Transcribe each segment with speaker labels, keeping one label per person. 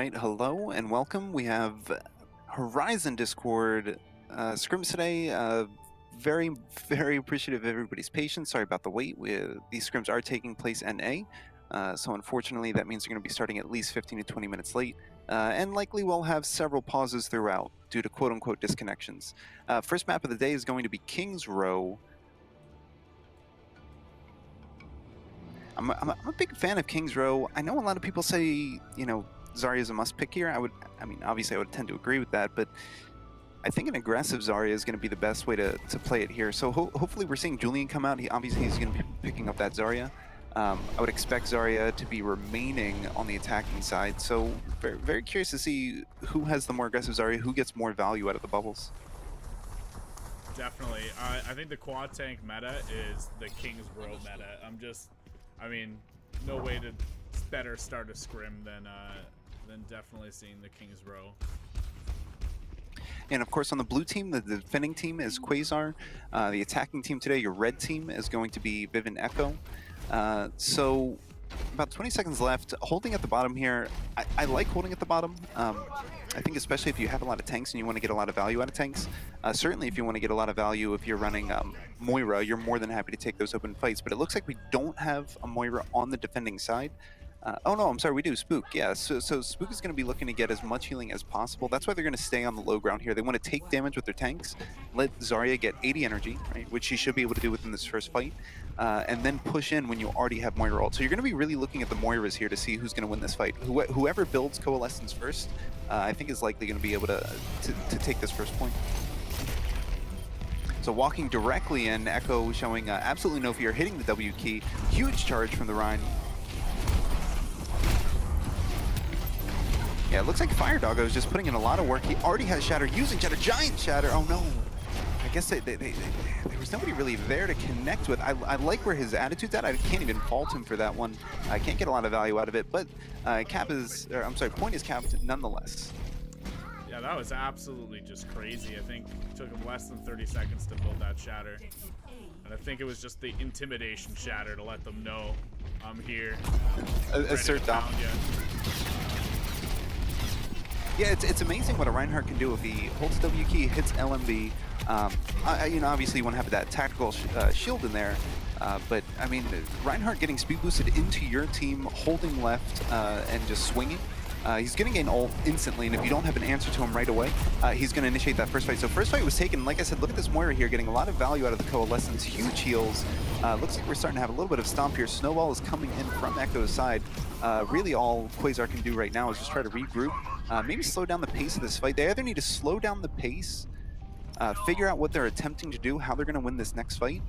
Speaker 1: right, hello and welcome. We have Horizon Discord scrims today. Very, very appreciative of everybody's patience. Sorry about the wait. These scrims are taking place NA, so unfortunately that means they're going to be starting at least 15 to 20 minutes late, and likely we'll have several pauses throughout due to quote-unquote disconnections. First map of the day is going to be King's Row. I'm a big fan of King's Row. I know a lot of people say, Zarya is a must pick here. Obviously I would tend to agree with that, but I think an aggressive Zarya is going to be the best way to play it here. So hopefully we're seeing Julian come out. Obviously he's going to be picking up that Zarya. I would expect Zarya to be remaining on the attacking side. So very, very curious to see who has the more aggressive Zarya, who gets more value out of the bubbles.
Speaker 2: Definitely. I think the quad tank meta is the King's Row meta. No way to better start a scrim than definitely seeing the King's Row.
Speaker 1: And of course, on the blue team, the defending team is Quasar. The attacking team today, your red team, is going to be Viven Echo. So about 20 seconds left. Holding at the bottom here, I like holding at the bottom. I think especially if you have a lot of tanks and you want to get a lot of value out of tanks. Certainly if you want to get a lot of value if you're running Moira, you're more than happy to take those open fights. But it looks like we don't have a Moira on the defending side. Oh no, I'm sorry, we do. Spook, yeah. So Spook is going to be looking to get as much healing as possible. That's why they're going to stay on the low ground here. They want to take damage with their tanks, let Zarya get 80 energy, right, which she should be able to do within this first fight, and then push in when you already have Moira ult. So you're going to be really looking at the Moiras here to see who's going to win this fight. Whoever builds Coalescence first, I think is likely going to be able to take this first point. So walking directly in, Echo showing absolutely no fear, hitting the W key. Huge charge from the Rhine. Yeah, it looks like Fire Doggo is just putting in a lot of work. He already has Shatter, using Shatter, giant Shatter. Oh no. I guess there was nobody really there to connect with. I like where his attitude's at. I can't even fault him for that one. I can't get a lot of value out of it, but point is capped nonetheless.
Speaker 2: Yeah, that was absolutely just crazy. I think it took him less than 30 seconds to build that Shatter. And I think it was just the intimidation Shatter to let them know I'm here.
Speaker 1: Assert down. Yeah, it's amazing what a Reinhardt can do if he holds W key, hits LMB. Obviously you want to have that tactical shield in there, but I mean, Reinhardt getting speed boosted into your team, holding left and just swinging. He's going to gain ult instantly, and if you don't have an answer to him right away, he's going to initiate that first fight. So first fight was taken, like I said, look at this Moira here, getting a lot of value out of the Coalescence, huge heals. Looks like we're starting to have a little bit of stomp here. Snowball is coming in from Echo's side. Really all Quasar can do right now is just try to regroup, maybe slow down the pace of this fight. They either need to slow down the pace, figure out what they're attempting to do, how they're going to win this next fight,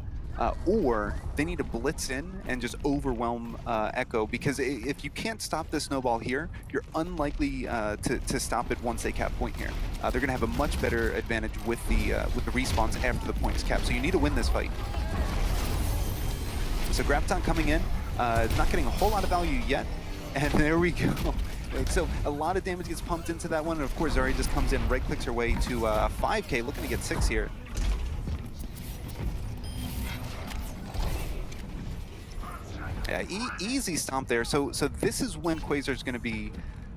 Speaker 1: or they need to blitz in and just overwhelm Echo, because if you can't stop the snowball here, you're unlikely to stop it once they cap point here. They're going to have a much better advantage with the respawns after the point is capped, so you need to win this fight. So Graviton coming in, not getting a whole lot of value yet, and there we go. So a lot of damage gets pumped into that one, and of course Zarya just comes in, right-clicks her way to 5k, looking to get 6 here. Yeah, easy stomp there. So this is when Quasar's going to be...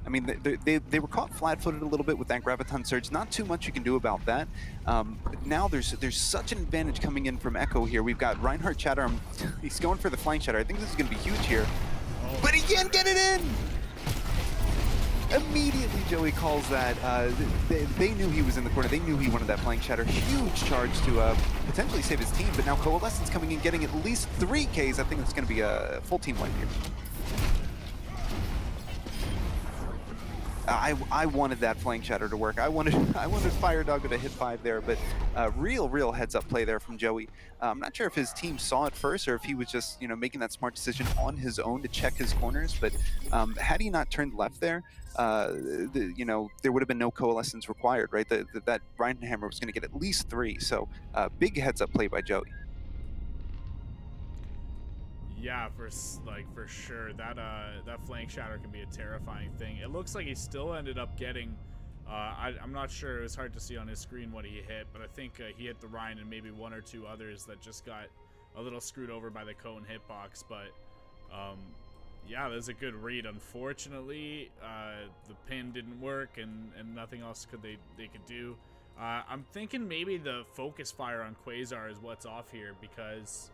Speaker 1: I mean, they were caught flat-footed a little bit with that Graviton Surge. Not too much you can do about that. But now there's such an advantage coming in from Echo here. We've got Reinhardt Shatter. He's going for the flying Shatter. I think this is going to be huge here. But he can't get it in! Immediately Joey calls that. They knew he was in the corner. They knew he wanted that flying Shatter. Huge charge to potentially save his team, but now Coalescence coming in, getting at least 3 Ks. I think it's going to be a full team wipe here. I wanted that flank Shatter to work. I wanted Fire Doggo to hit 5 there, but real heads-up play there from Joey. I'm not sure if his team saw it first or if he was just making that smart decision on his own to check his corners. But had he not turned left there, there would have been no Coalescence required, right? That Reinhammer was going to get at least 3. So big heads-up play by Joey.
Speaker 2: Yeah, for sure. That flank Shatter can be a terrifying thing. It looks like he still ended up getting. I'm not sure. It was hard to see on his screen what he hit, but I think he hit the Rhine and maybe 1 or 2 others that just got a little screwed over by the cone hitbox. But Yeah, that's a good read. Unfortunately, the pin didn't work, and nothing else they could do. I'm thinking maybe the focus fire on Quasar is what's off here, because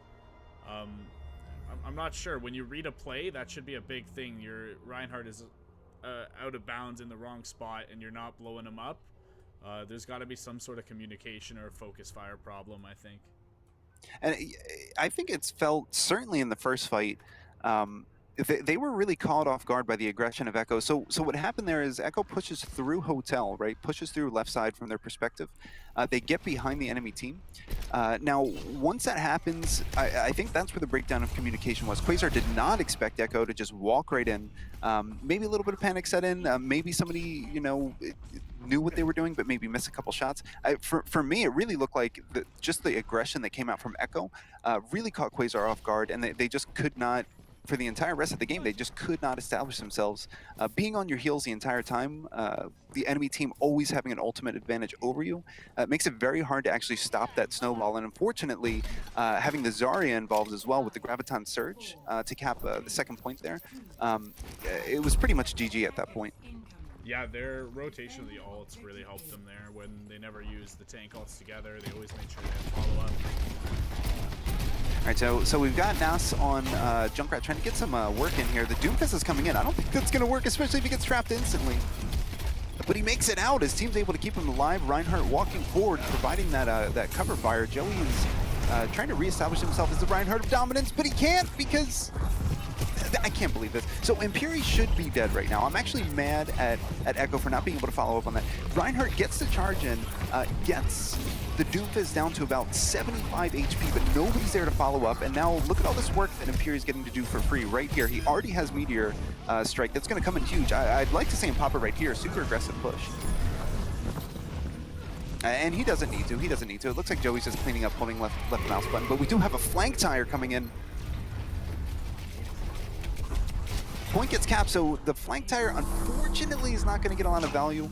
Speaker 2: I'm not sure. When you read a play, that should be a big thing. Your Reinhardt is out of bounds in the wrong spot, and you're not blowing him up. There's got to be some sort of communication or focus fire problem, I think.
Speaker 1: And I think it's felt, certainly in the first fight, they were really caught off guard by the aggression of Echo. So what happened there is Echo pushes through Hotel, right? Pushes through left side from their perspective. They get behind the enemy team. Now, once that happens, I think that's where the breakdown of communication was. Quasar did not expect Echo to just walk right in. Maybe a little bit of panic set in. Maybe somebody, knew what they were doing, but maybe missed a couple shots. For me, it really looked like just the aggression that came out from Echo really caught Quasar off guard, and they just could not, for the entire rest of the game, they just could not establish themselves. Being on your heels the entire time, the enemy team always having an ultimate advantage over you, makes it very hard to actually stop that snowball. And unfortunately, having the Zarya involved as well with the Graviton Surge to cap the second point there, it was pretty much GG at that point.
Speaker 2: Yeah, their rotation of the ults really helped them there. When they never used the tank ults together, they always made sure they had follow up.
Speaker 1: All right, so we've got Nas on Junkrat trying to get some work in here. The Doomfist is coming in. I don't think that's going to work, especially if he gets trapped instantly. But he makes it out. His team's able to keep him alive. Reinhardt walking forward, providing that cover fire. Joey is trying to reestablish himself as the Reinhardt of dominance, but he can't because... I can't believe this. So Imperi should be dead right now. I'm actually mad at Echo for not being able to follow up on that. Reinhardt gets the charge in, gets the Doomfist down to about 75 HP, but nobody's there to follow up. And now look at all this work that Imperi is getting to do for free right here. He already has Meteor Strike. That's going to come in huge. I'd like to see him pop it right here. Super aggressive push. And he doesn't need to. He doesn't need to. It looks like Joey's just cleaning up, holding left mouse button. But we do have a flank tire coming in. Point gets capped, so the flank tire, unfortunately, is not going to get a lot of value.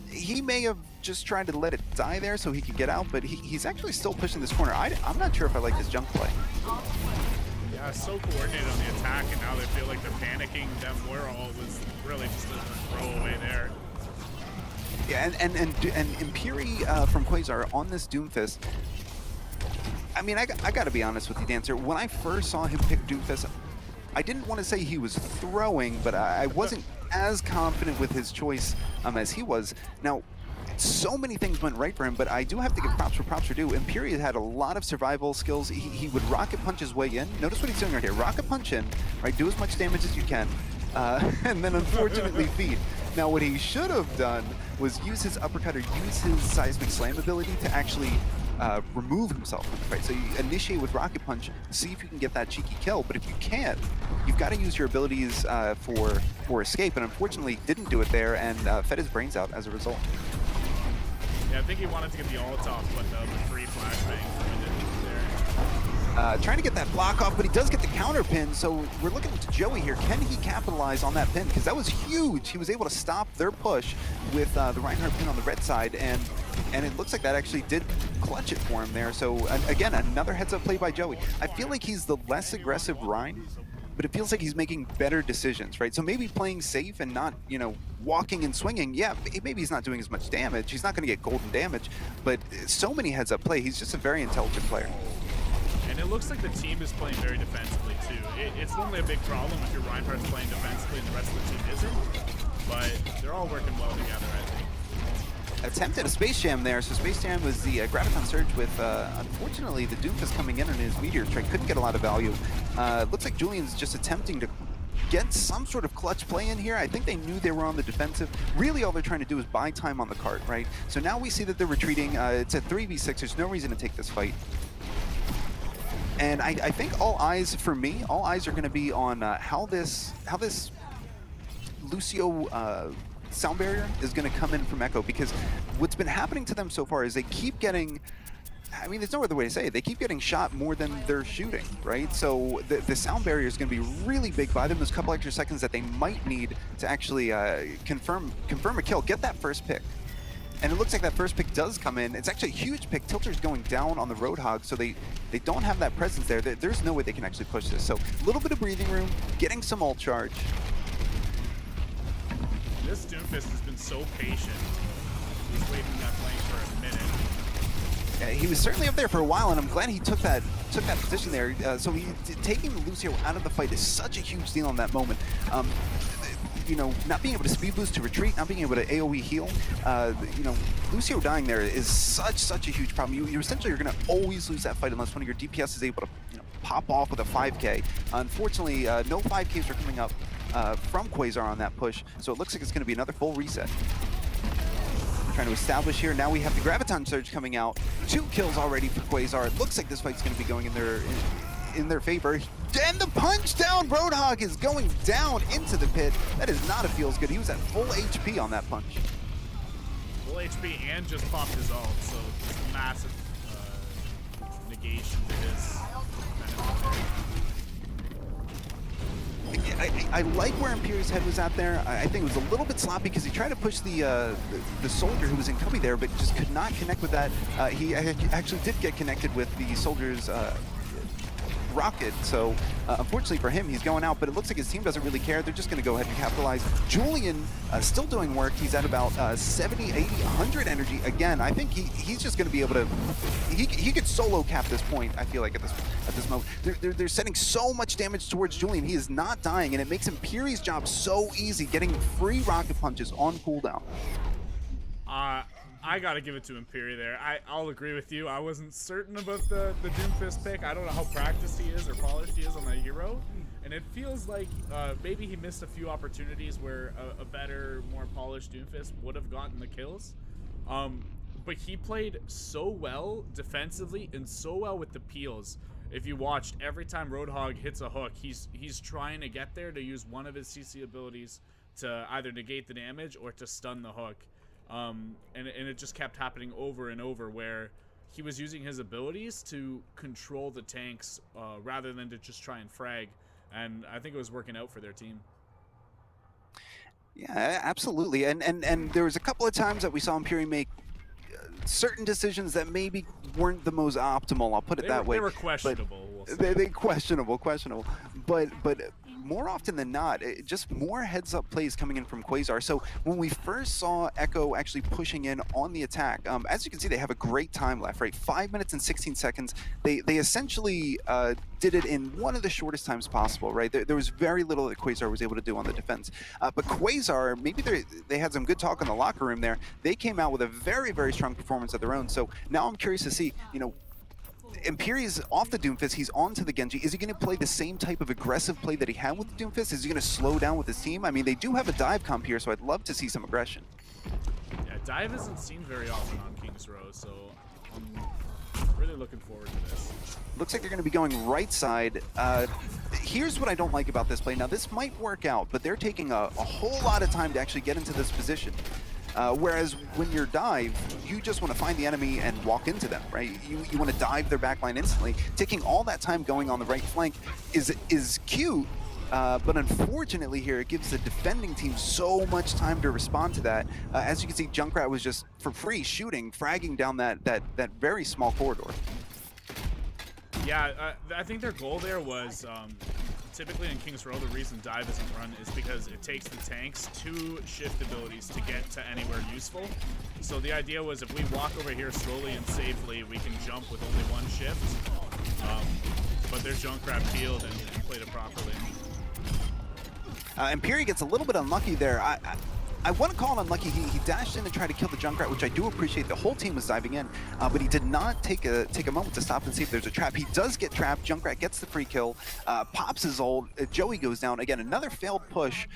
Speaker 1: He may have just tried to let it die there so he could get out, but he's actually still pushing this corner. I'm not sure if I like this jump play.
Speaker 2: Yeah, so coordinated on the attack, and now they feel like they're panicking. That Whirl was really just a throwaway there.
Speaker 1: Yeah, and Imperi from Quasar on this Doomfist. I mean, I got to be honest with you, Dancer. When I first saw him pick Doomfist, I didn't want to say he was throwing, but I wasn't as confident with his choice as he was. Now, so many things went right for him, but I do have to give props where props are due. Imperi had a lot of survival skills. He would rocket punch his way in. Notice what he's doing right here. Rocket punch in, right? Do as much damage as you can, and then unfortunately feed. Now, what he should have done was use his uppercut or use his seismic slam ability to actually remove himself from the fight. So you initiate with Rocket Punch, see if you can get that cheeky kill, but if you can't, you've got to use your abilities for escape, and unfortunately didn't do it there and fed his brains out as a result.
Speaker 2: Yeah, I think he wanted to get the ult off, but the free flashbang ended there.
Speaker 1: Trying to get that block off, but he does get the counter pin, so we're looking to Joey here. Can he capitalize on that pin? Because that was huge. He was able to stop their push with the Reinhardt pin on the red side, and it looks like that actually did clutch it for him there. So again, another heads-up play by Joey. I feel like he's the less aggressive Rein, but it feels like he's making better decisions, right? So maybe playing safe and not, walking and swinging. Yeah, maybe he's not doing as much damage. He's not going to get golden damage, but so many heads-up play. He's just a very intelligent player.
Speaker 2: And it looks like the team is playing very defensively, too. It's normally a big problem if your Reinhardt's playing defensively and the rest of the team isn't, but they're all working well together, I think.
Speaker 1: Attempted a Space Jam there, so Space Jam was the Graviton Surge with, unfortunately, the Doomfist coming in on his Meteor Strike. Couldn't get a lot of value. Looks like Julian's just attempting to get some sort of clutch play in here. I think they knew they were on the defensive. Really, all they're trying to do is buy time on the cart, right? So now we see that they're retreating. It's a 3v6. There's no reason to take this fight. And I think all eyes, for me, all eyes are going to be on how this Lucio sound barrier is going to come in from Echo, because what's been happening to them so far is they keep getting, I mean, there's no other way to say it, they keep getting shot more than they're shooting, right? So the sound barrier is going to be really big by them. Those couple extra seconds that they might need to actually confirm a kill, get that first pick. And it looks like that first pick does come in. It's actually a huge pick. Tilter's going down on the Roadhog, so they don't have that presence there. There's no way they can actually push this. So a little bit of breathing room, getting some ult charge.
Speaker 2: This Doomfist has been so patient. He's waiting that flank for a minute.
Speaker 1: Yeah, he was certainly up there for a while, and I'm glad he took that position there. So taking Lucio out of the fight is such a huge deal in that moment. You know, not being able to speed boost to retreat, not being able to AoE heal, you know, Lucio dying there is such a huge problem. You essentially are going to always lose that fight unless one of your DPS is able to, you know, pop off with a 5k. Unfortunately, no 5ks are coming up from Quasar on that push, so it looks like it's going to be another full reset. Trying to establish here. Now we have the Graviton Surge coming out. 2 kills already for Quasar. It looks like this fight's going to be going in their favor. And the punch down! Roadhog is going down into the pit. That is not a feels good. He was at full HP on that punch.
Speaker 2: Full HP and just popped his ult, so it's a massive negation to his
Speaker 1: I like where Imperi's head was at there. I think it was a little bit sloppy because he tried to push the soldier who was in cubby there, but just could not connect with that. He actually did get connected with the soldier's rocket, so unfortunately for him, he's going out, but it looks like his team doesn't really care. They're just going to go ahead and capitalize. Julian still doing work. He's at about 70, 80, 100 energy. Again, I think he's just going to be able to... He could solo cap this point, I feel like, at this moment. They're sending so much damage towards Julian. He is not dying, and it makes Imperi's job so easy, getting free rocket punches on cooldown.
Speaker 2: I gotta give it to Imperi there. I'll agree with you. I wasn't certain about the Doomfist pick. I don't know how practiced he is or polished he is on that hero. And it feels like maybe he missed a few opportunities where a better, more polished Doomfist would have gotten the kills. But he played so well defensively and so well with the peels. If you watched, every time Roadhog hits a hook, he's trying to get there to use one of his CC abilities to either negate the damage or to stun the hook. And it just kept happening over and over where he was using his abilities to control the tanks rather than to just try and frag, and I think it was working out for their team.
Speaker 1: Yeah, absolutely. And there was a couple of times that we saw Imperi make certain decisions that maybe weren't the most optimal. I'll put it that way.
Speaker 2: They were questionable.
Speaker 1: They questionable. But more often than not, just more heads-up plays coming in from Quasar. So when we first saw Echo actually pushing in on the attack, as you can see, they have a great time left, right? 5 minutes and 16 seconds. They essentially did it in one of the shortest times possible, right? There was very little that Quasar was able to do on the defense. But Quasar, maybe they had some good talk in the locker room there. They came out with a very, very strong performance of their own. So now I'm curious to see, you know, Imperi's off the Doomfist, he's on to the Genji. Is he going to play the same type of aggressive play that he had with the Doomfist? Is he going to slow down with his team? I mean, they do have a dive comp here, so I'd love to see some aggression.
Speaker 2: Yeah, dive isn't seen very often on King's Row, so I'm really looking forward to this.
Speaker 1: Looks like they're going to be going right side. Here's what I don't like about this play. Now, this might work out, but they're taking a whole lot of time to actually get into this position. Whereas when you're dive, you just want to find the enemy and walk into them, right? You want to dive their backline instantly. Taking all that time going on the right flank is cute, but unfortunately here it gives the defending team so much time to respond to that. As you can see, Junkrat was just for free shooting, fragging down that very small corridor.
Speaker 2: Yeah, I think their goal there was typically in King's Row, the reason dive isn't run is because it takes the tanks 2 shift abilities to get to anywhere useful. So the idea was if we walk over here slowly and safely, we can jump with only 1 shift. But their Junkrat peeled and played it properly.
Speaker 1: Imperi gets a little bit unlucky there. I want to call it unlucky. He dashed in and tried to kill the Junkrat, which I do appreciate. The whole team was diving in, but he did not take a moment to stop and see if there's a trap. He does get trapped. Junkrat gets the free kill, pops his ult. Joey goes down. Again, another failed push.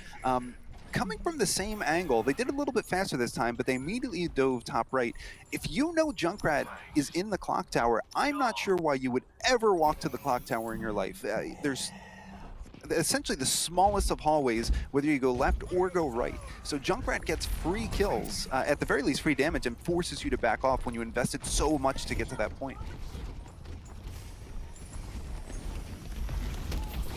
Speaker 1: Coming from the same angle, they did a little bit faster this time, but they immediately dove top right. If you know Junkrat is in the clock tower, I'm not sure why you would ever walk to the clock tower in your life. There's essentially the smallest of hallways, whether you go left or go right. So Junkrat gets free kills, at the very least free damage, and forces you to back off when you invested so much to get to that point.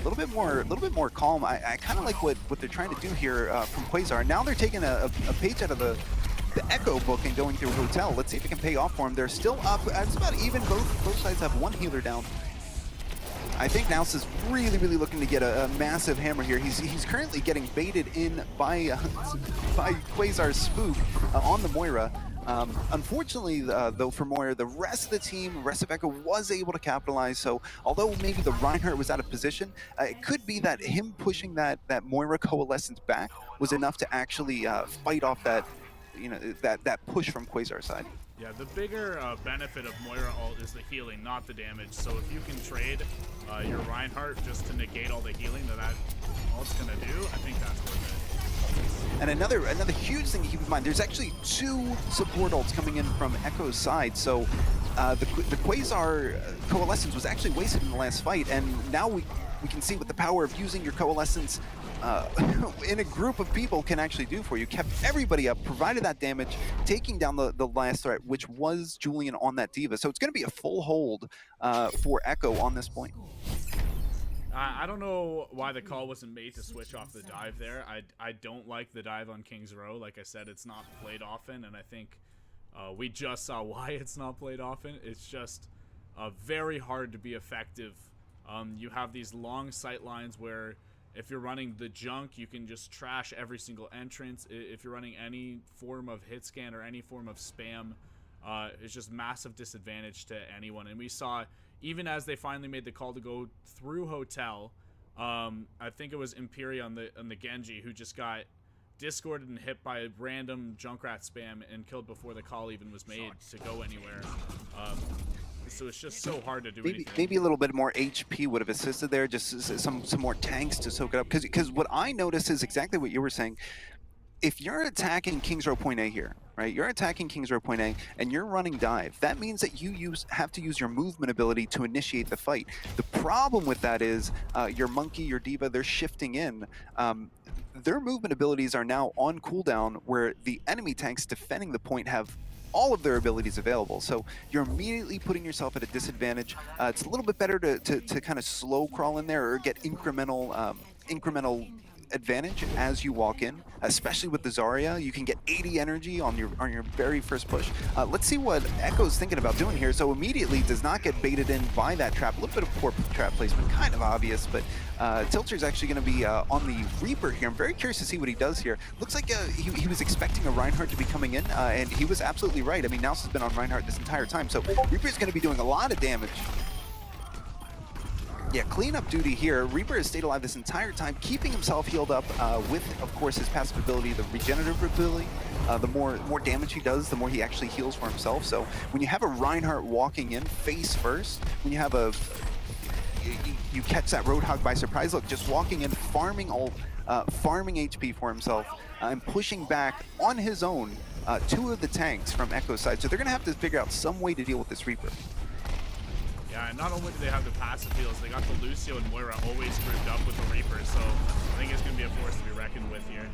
Speaker 1: A little bit more calm. I kind of like what they're trying to do here from Quasar. Now they're taking a page out of the the Echo book and going through Hotel. Let's see if it can pay off for him. They're still up. It's about even. Both sides have one healer down. I think Nous is really looking to get a massive hammer here. He's currently getting baited in by Quasar's spook on the Moira. Unfortunately, though, for Moira, the rest of the team, the rest of Echo was able to capitalize. So although maybe the Reinhardt was out of position, it could be that him pushing that Moira coalescence back was enough to actually fight off that, that push from Quasar's side.
Speaker 2: Yeah, the bigger benefit of Moira ult is the healing, not the damage. So if you can trade your Reinhardt just to negate all the healing that ult's gonna do, I think that's worth it.
Speaker 1: And another huge thing to keep in mind, there's actually 2 support ults coming in from Echo's side. So the Quasar coalescence was actually wasted in the last fight, and now we can see what the power of using your coalescence in a group of people can actually do for you. Kept everybody up, provided that damage, taking down the last threat, which was Julian on that D.Va. So it's going to be a full hold for Echo on this point.
Speaker 2: I don't know why the call wasn't made to switch off the dive there. I don't like the dive on King's Row. Like I said, it's not played often, and I think we just saw why it's not played often. It's just very hard to be effective. You have these long sight lines where if you're running the junk, you can just trash every single entrance. If you're running any form of hit scan or any form of spam, it's just massive disadvantage to anyone. And we saw, even as they finally made the call to go through Hotel, I think it was Imperi on the Genji who just got discorded and hit by a random Junkrat spam and killed before the call even was made to go anywhere. So it's just so hard to do anything.
Speaker 1: Maybe a little bit more HP would have assisted there, just some more tanks to soak it up. Because what I noticed is exactly what you were saying. If you're attacking King's Row Point A here, right? You're attacking King's Row Point A and you're running dive. That means that you have to use your movement ability to initiate the fight. The problem with that is your Monkey, your D.Va, they're shifting in. Their movement abilities are now on cooldown, where the enemy tanks defending the point have all of their abilities available. So you're immediately putting yourself at a disadvantage. It's a little bit better to kind of slow crawl in there or get incremental advantage as you walk in, especially with the Zarya. You can get 80 energy on your very first push. Let's see what Echo's thinking about doing here. So immediately does not get baited in by that trap. A little bit of poor trap placement, kind of obvious, but Tilter's actually going to be on the Reaper here. I'm very curious to see what he does here. Looks like he was expecting a Reinhardt to be coming in, and he was absolutely right. I mean, Nous has been on Reinhardt this entire time, so Reaper's going to be doing a lot of damage. Yeah, cleanup duty here. Reaper has stayed alive this entire time, keeping himself healed up with, of course, his passive ability, the regenerative ability. The more damage he does, the more he actually heals for himself. So when you have a Reinhardt walking in face first, when you have you catch that Roadhog by surprise, look, just walking in, farming HP for himself, and pushing back on his own 2 of the tanks from Echo's side. So they're going to have to figure out some way to deal with this Reaper.
Speaker 2: Yeah, and not only do they have the passive heals, they got the Lucio and Moira always grouped up with the Reaper, so I think it's going to be a force to be reckoned with here.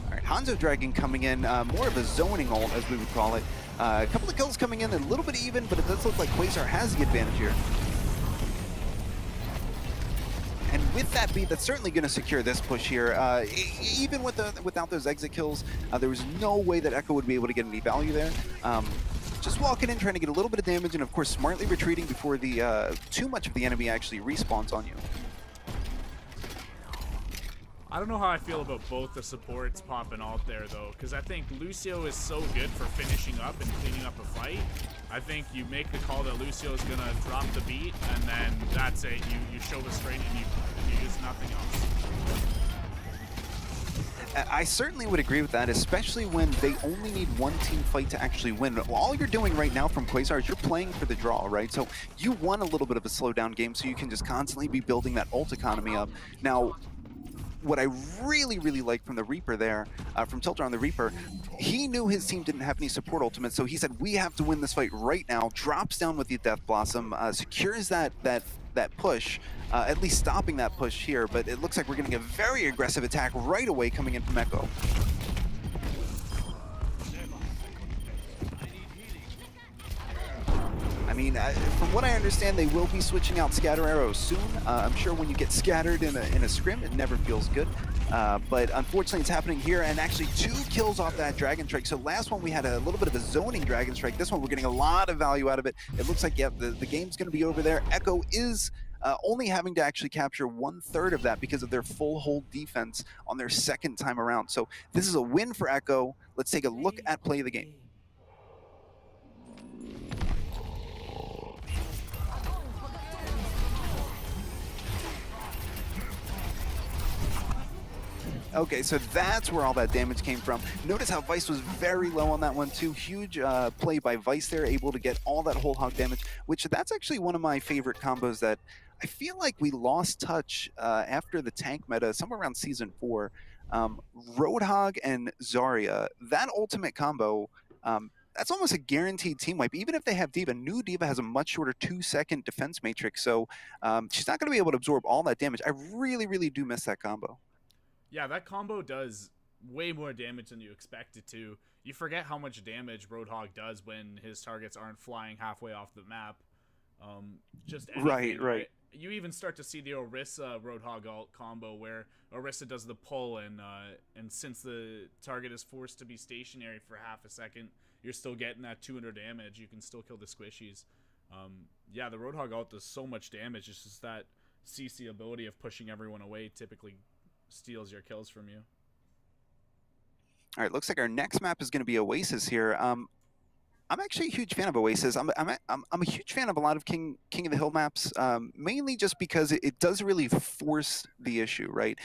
Speaker 1: Alright, Hanzo Dragon coming in, more of a zoning ult, as we would call it. A couple of kills coming in, a little bit even, but it does look like Quasar has the advantage here. And with that beat, that's certainly going to secure this push here. Even without those exit kills, there was no way that Echo would be able to get any value there. Just walking in, trying to get a little bit of damage, and of course smartly retreating before the too much of the enemy actually respawns on you.
Speaker 2: I don't know how I feel about both the supports popping out there though, because I think Lucio is so good for finishing up and cleaning up a fight. I think you make the call that Lucio is gonna drop the beat, and then that's it. You show the straight and you use nothing else.
Speaker 1: I certainly would agree with that, especially when they only need one team fight to actually win. All you're doing right now from Quasar is you're playing for the draw, right? So you want a little bit of a slowdown game so you can just constantly be building that ult economy up. Now, what I really like from the Reaper there, from Tilter on the Reaper, he knew his team didn't have any support ultimates, so he said, we have to win this fight right now, drops down with the Death Blossom, secures that push, at least stopping that push here, but it looks like we're getting a very aggressive attack right away coming in from Echo. I mean, from what I understand, they will be switching out scatter arrows soon. I'm sure when you get scattered in a scrim, it never feels good. But unfortunately, it's happening here, and actually 2 kills off that Dragon Strike. So last one we had a little bit of a zoning Dragon Strike. This one we're getting a lot of value out of it. It looks like, yep, the game's going to be over there. Echo is only having to actually capture 1/3 of that because of their full hold defense on their second time around. So this is a win for Echo. Let's take a look at play of the game. Okay, so that's where all that damage came from. Notice how Vice was very low on that one too. Huge play by Vice there, able to get all that whole hog damage, which that's actually one of my favorite combos that I feel like we lost touch after the tank meta, somewhere around Season 4. Roadhog and Zarya, that ultimate combo, that's almost a guaranteed team wipe. Even if they have D.Va, new D.Va has a much shorter 2-second defense matrix, so she's not going to be able to absorb all that damage. I really, really do miss that combo.
Speaker 2: Yeah, that combo does way more damage than you expect it to. You forget how much damage Roadhog does when his targets aren't flying halfway off the map. Just anything,
Speaker 1: right.
Speaker 2: You even start to see the Orisa Roadhog ult combo where Orisa does the pull, and since the target is forced to be stationary for half a second, you're still getting that 200 damage. You can still kill the squishies. Yeah, the Roadhog ult does so much damage. It's just that CC ability of pushing everyone away typically steals your kills from you.
Speaker 1: All right, looks like our next map is going to be Oasis here. I'm actually a huge fan of Oasis. I'm a huge fan of a lot of King of the Hill maps, mainly just because it does really force the issue, right?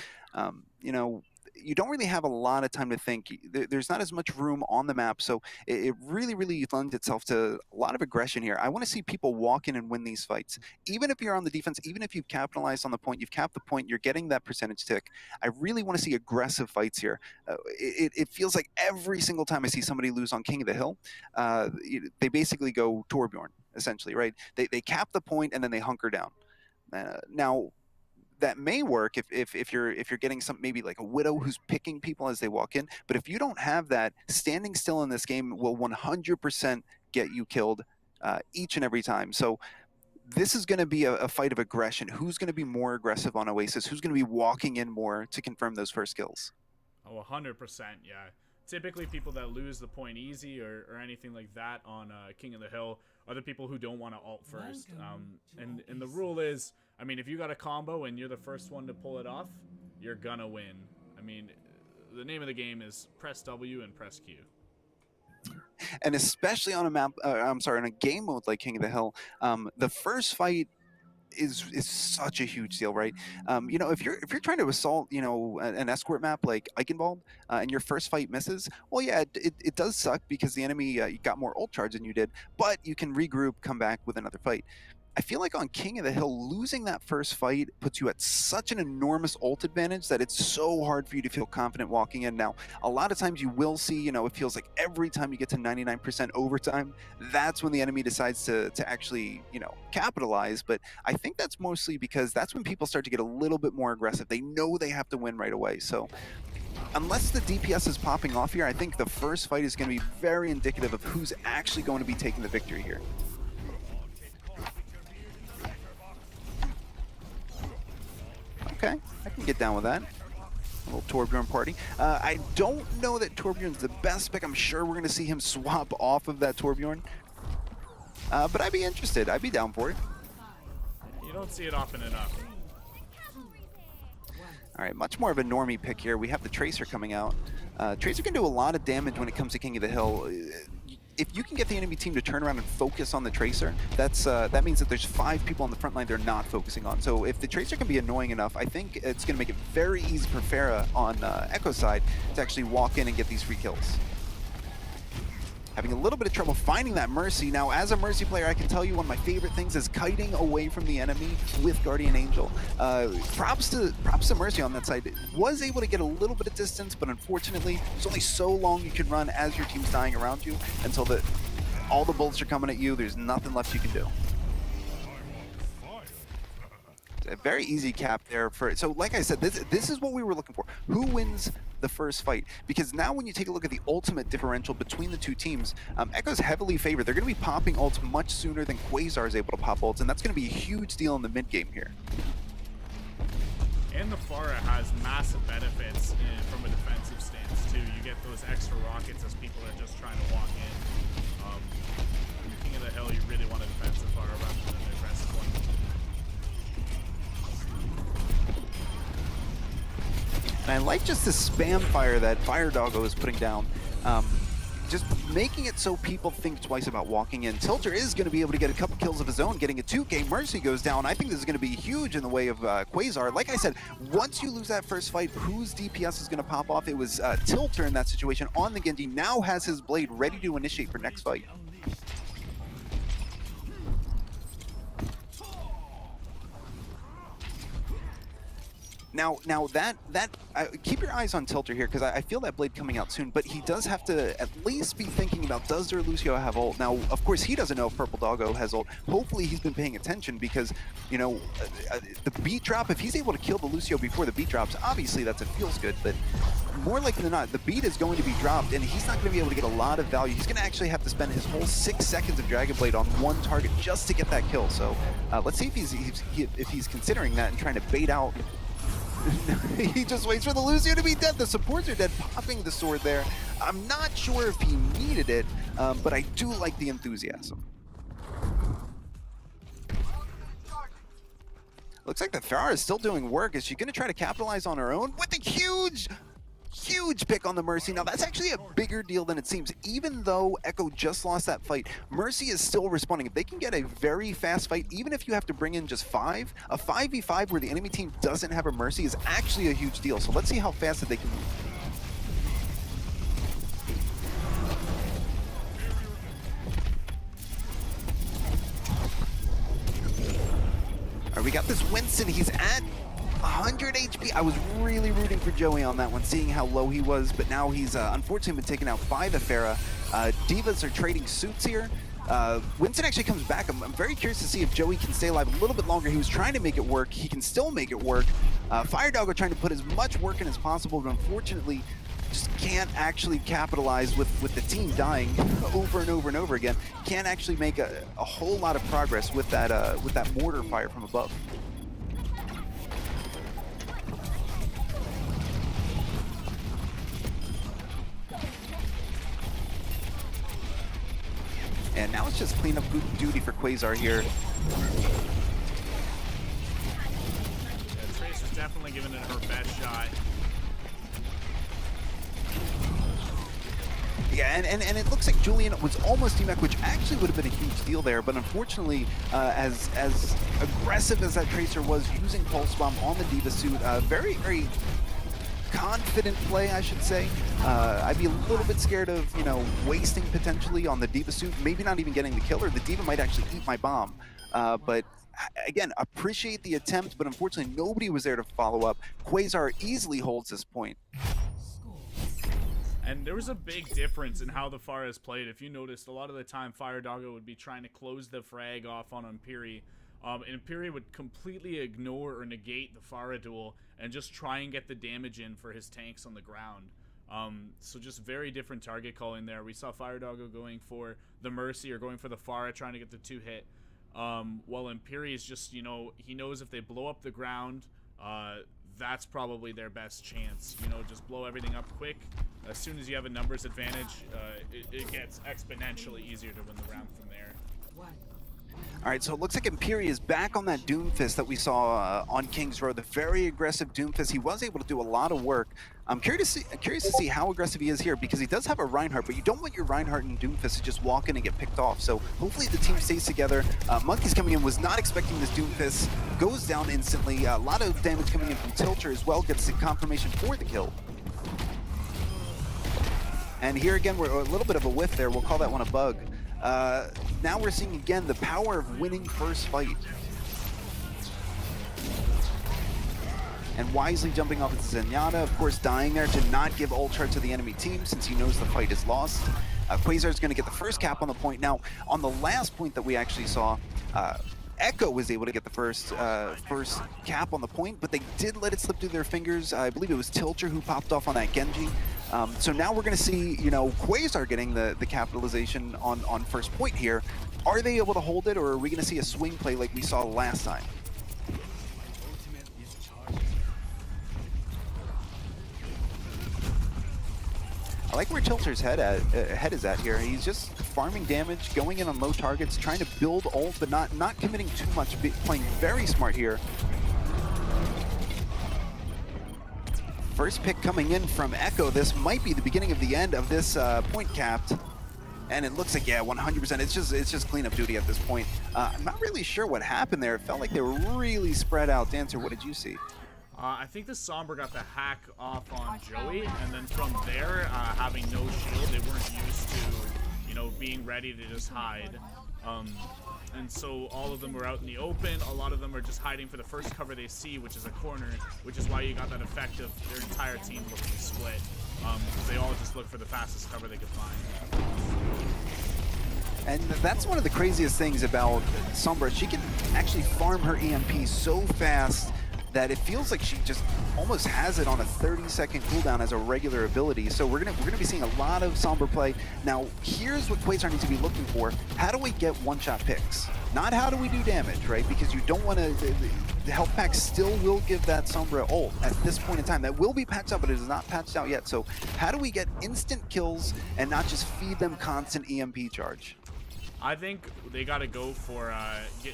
Speaker 1: You know, you don't really have a lot of time to think. There's not as much room on the map, so it really, really lends itself to a lot of aggression here. I want to see people walk in and win these fights. Even if you're on the defense, even if you've capitalized on the point, you've capped the point, you're getting that percentage tick. I really want to see aggressive fights here. It feels like every single time I see somebody lose on King of the Hill, they basically go Torbjorn, essentially, right? They cap the point and then they hunker down. Now, that may work if you're getting some, maybe like a Widow who's picking people as they walk in, but if you don't have that, standing still in this game will 100% get you killed each and every time. So this is going to be a fight of aggression. Who's going to be more aggressive on Oasis? Who's going to be walking in more to confirm those first kills? Oh,
Speaker 2: 100%, yeah. Typically people that lose the point easy or anything like that on King of the Hill are the people who don't want to ult first. And the rule is, I mean, if you got a combo and you're the first one to pull it off, you're gonna win. I mean, the name of the game is press W and press Q.
Speaker 1: And especially on a map, on a game mode like King of the Hill, the first fight is such a huge deal, right? You know, if you're trying to assault, you know, an escort map like Eichenwald, and your first fight misses, well, yeah, it does suck because the enemy got more ult charge than you did, but you can regroup, come back with another fight. I feel like on King of the Hill, losing that first fight puts you at such an enormous ult advantage that it's so hard for you to feel confident walking in. Now, a lot of times you will see, you know, it feels like every time you get to 99% overtime, that's when the enemy decides to actually, you know, capitalize. But I think that's mostly because that's when people start to get a little bit more aggressive. They know they have to win right away. So unless the DPS is popping off here, I think the first fight is going to be very indicative of who's actually going to be taking the victory here. Okay, I can get down with that. A little Torbjorn party. I don't know that Torbjorn's the best pick. I'm sure we're going to see him swap off of that Torbjorn. But I'd be interested. I'd be down for it.
Speaker 2: You don't see it often enough.
Speaker 1: All right, much more of a normie pick here. We have the Tracer coming out. Tracer can do a lot of damage when it comes to King of the Hill. If you can get the enemy team to turn around and focus on the Tracer, that means that there's 5 people on the front line they're not focusing on. So if the Tracer can be annoying enough, I think it's going to make it very easy for Pharah on Echo's side to actually walk in and get these free kills. Having a little bit of trouble finding that Mercy. Now, as a Mercy player, I can tell you one of my favorite things is kiting away from the enemy with Guardian Angel. Props to Mercy on that side. Was able to get a little bit of distance, but unfortunately, there's only so long you can run as your team's dying around you until all the bullets are coming at you. There's nothing left you can do. A very easy cap there so like I said, this is what we were looking for. Who wins the first fight? Because now when you take a look at the ultimate differential between the two teams, Echo's heavily favored. They're going to be popping ults much sooner than Quasar is able to pop ults, and that's going to be a huge deal in the mid game here.
Speaker 2: getting the Pharah has massive benefits from a defensive stance too. You get those extra rockets as people are just trying to walk in. King of the Hill, you really want a defensive Pharah rather than an aggressive one.
Speaker 1: And I like just the spam fire that Fire Doggo is putting down. Just making it so people think twice about walking in. Tilter is going to be able to get a couple kills of his own, getting a 2K. Mercy goes down. I think this is going to be huge in the way of Quasar. Like I said, once you lose that first fight, whose DPS is going to pop off? It was Tilter in that situation on the Genji. Now has his blade ready to initiate for next fight. Now that keep your eyes on Tilter here, because I feel that blade coming out soon, but he does have to at least be thinking about, does their Lucio have ult? Now, of course, he doesn't know if Purple Doggo has ult. Hopefully he's been paying attention, because, you know, the beat drop, if he's able to kill the Lucio before the beat drops, obviously it feels good, but more likely than not, the beat is going to be dropped, and he's not going to be able to get a lot of value. He's going to actually have to spend his whole 6 seconds of Dragon Blade on one target just to get that kill. So let's see if he's considering that and trying to bait out. He just waits for the Lucio to be dead. The supports are dead, popping the sword there. I'm not sure if he needed it, but I do like the enthusiasm. Looks like the Pharah is still doing work. Is she going to try to capitalize on her own with a huge pick on the Mercy? Now that's actually a bigger deal than it seems. Even though Echo just lost that fight, Mercy is still responding. If they can get a very fast fight, even if you have to bring in just 5, a 5v5 where the enemy team doesn't have a Mercy is actually a huge deal. So let's see how fast that they can move. All right, we got this Winston. He's at 100 HP. I was really rooting for Joey on that one, seeing how low he was, but now he's unfortunately been taken out by the Pharah. Divas are trading suits here. Winston actually comes back. I'm very curious to see if Joey can stay alive a little bit longer. He was trying to make it work. He can still make it work. Fire Doggo trying to put as much work in as possible, but unfortunately just can't actually capitalize with the team dying over and over and over again. Can't actually make a whole lot of progress with that mortar fire from above. And now it's just clean up duty for Quasar here.
Speaker 2: Yeah, Tracer's definitely giving it her best shot.
Speaker 1: Yeah, and it looks like Julian was almost DMAC, which actually would have been a huge deal there, but unfortunately, as aggressive as that Tracer was using Pulse Bomb on the Diva suit, very confident play, I should say. I'd be a little bit scared of, you know, wasting potentially on the Diva suit, maybe not even getting the kill, or the Diva might actually eat my bomb. But again, appreciate the attempt, but unfortunately nobody was there to follow up. Quasar easily holds this point.
Speaker 2: And there was a big difference in how the Pharah is played. If you noticed, a lot of the time Fire Doggo would be trying to close the frag off on Imperi. And Imperi would completely ignore or negate the Pharah duel and just try and get the damage in for his tanks on the ground. So just very different target calling there. We saw Fire Doggo going for the Mercy or going for the Pharah, trying to get the 2-hit. While Imperi is just, you know, he knows if they blow up the ground, that's probably their best chance. You know, just blow everything up quick. As soon as you have a numbers advantage, it gets exponentially easier to win the round from there.
Speaker 1: All right, so it looks like Imperi is back on that Doomfist that we saw on King's Road, the very aggressive Doomfist. He was able to do a lot of work. I'm curious to see how aggressive he is here, because he does have a Reinhardt, but you don't want your Reinhardt and Doomfist to just walk in and get picked off. So hopefully the team stays together. Monkey's coming in, was not expecting this Doomfist, goes down instantly. A lot of damage coming in from Tilter as well, gets the confirmation for the kill. And here again, we're a little bit of a whiff there. We'll call that one a bug. Now we're seeing again the power of winning first fight. And wisely jumping off of Zenyatta, of course dying there to not give ult charge to the enemy team since he knows the fight is lost. Quasar is going to get the first cap on the point. Now, on the last point that we actually saw, Echo was able to get the first cap on the point, but they did let it slip through their fingers. I believe it was Tilter who popped off on that Genji. So now we're going to see, you know, Quasar getting the capitalization on first point here. Are they able to hold it, or are we going to see a swing play like we saw last time? I like where Tilter's head is at here. He's just farming damage, going in on low targets, trying to build ult, but not committing too much, playing very smart here. First pick coming in from Echo. This might be the beginning of the end of this point capped. And it looks like, yeah, 100%. It's just cleanup duty at this point. I'm not really sure what happened there. It felt like they were really spread out. Dancer, what did you see?
Speaker 2: I think the Sombra got the hack off on Joey, and then from there, having no shield, they weren't used to, you know, being ready to just hide. And so all of them were out in the open. A lot of them are just hiding for the first cover they see, which is a corner, which is why you got that effect of their entire team looking split, because they all just look for the fastest cover they could find.
Speaker 1: And that's one of the craziest things about Sombra. She can actually farm her EMP so fast that it feels like she just almost has it on a 30-second cooldown as a regular ability. So we're gonna be seeing a lot of Sombra play. Now, here's what Quasar needs to be looking for. How do we get one-shot picks? Not how do we do damage, right? Because you don't want to... The health pack still will give that Sombra ult at this point in time. That will be patched out, but it is not patched out yet. So how do we get instant kills and not just feed them constant EMP charge?
Speaker 2: I think they got to go for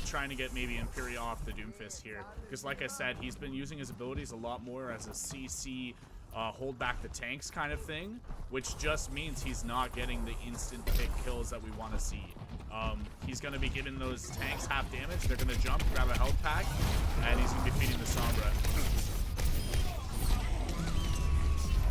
Speaker 2: trying to get maybe Imperia off the Doomfist here, because like I said, he's been using his abilities a lot more as a CC hold back the tanks kind of thing, which just means he's not getting the instant pick kills that we want to see. He's going to be giving those tanks half damage. They're going to jump, grab a health pack, and he's going to be feeding the Sombra.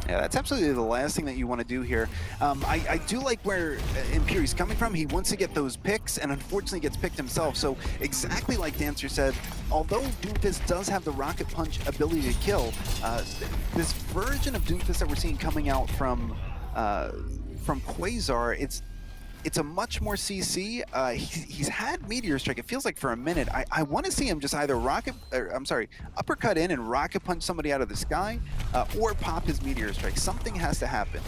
Speaker 1: Yeah, that's absolutely the last thing that you want to do here. I do like where Imperi's coming from. He wants to get those picks, and unfortunately gets picked himself. So exactly like Dancer said, although Doomfist does have the Rocket Punch ability to kill, this version of Doomfist that we're seeing coming out from Quasar, it's a much more CC. He's had Meteor Strike, it feels like, for a minute. I want to see him just either uppercut in and rocket punch somebody out of the sky, or pop his Meteor Strike. Something has to happen.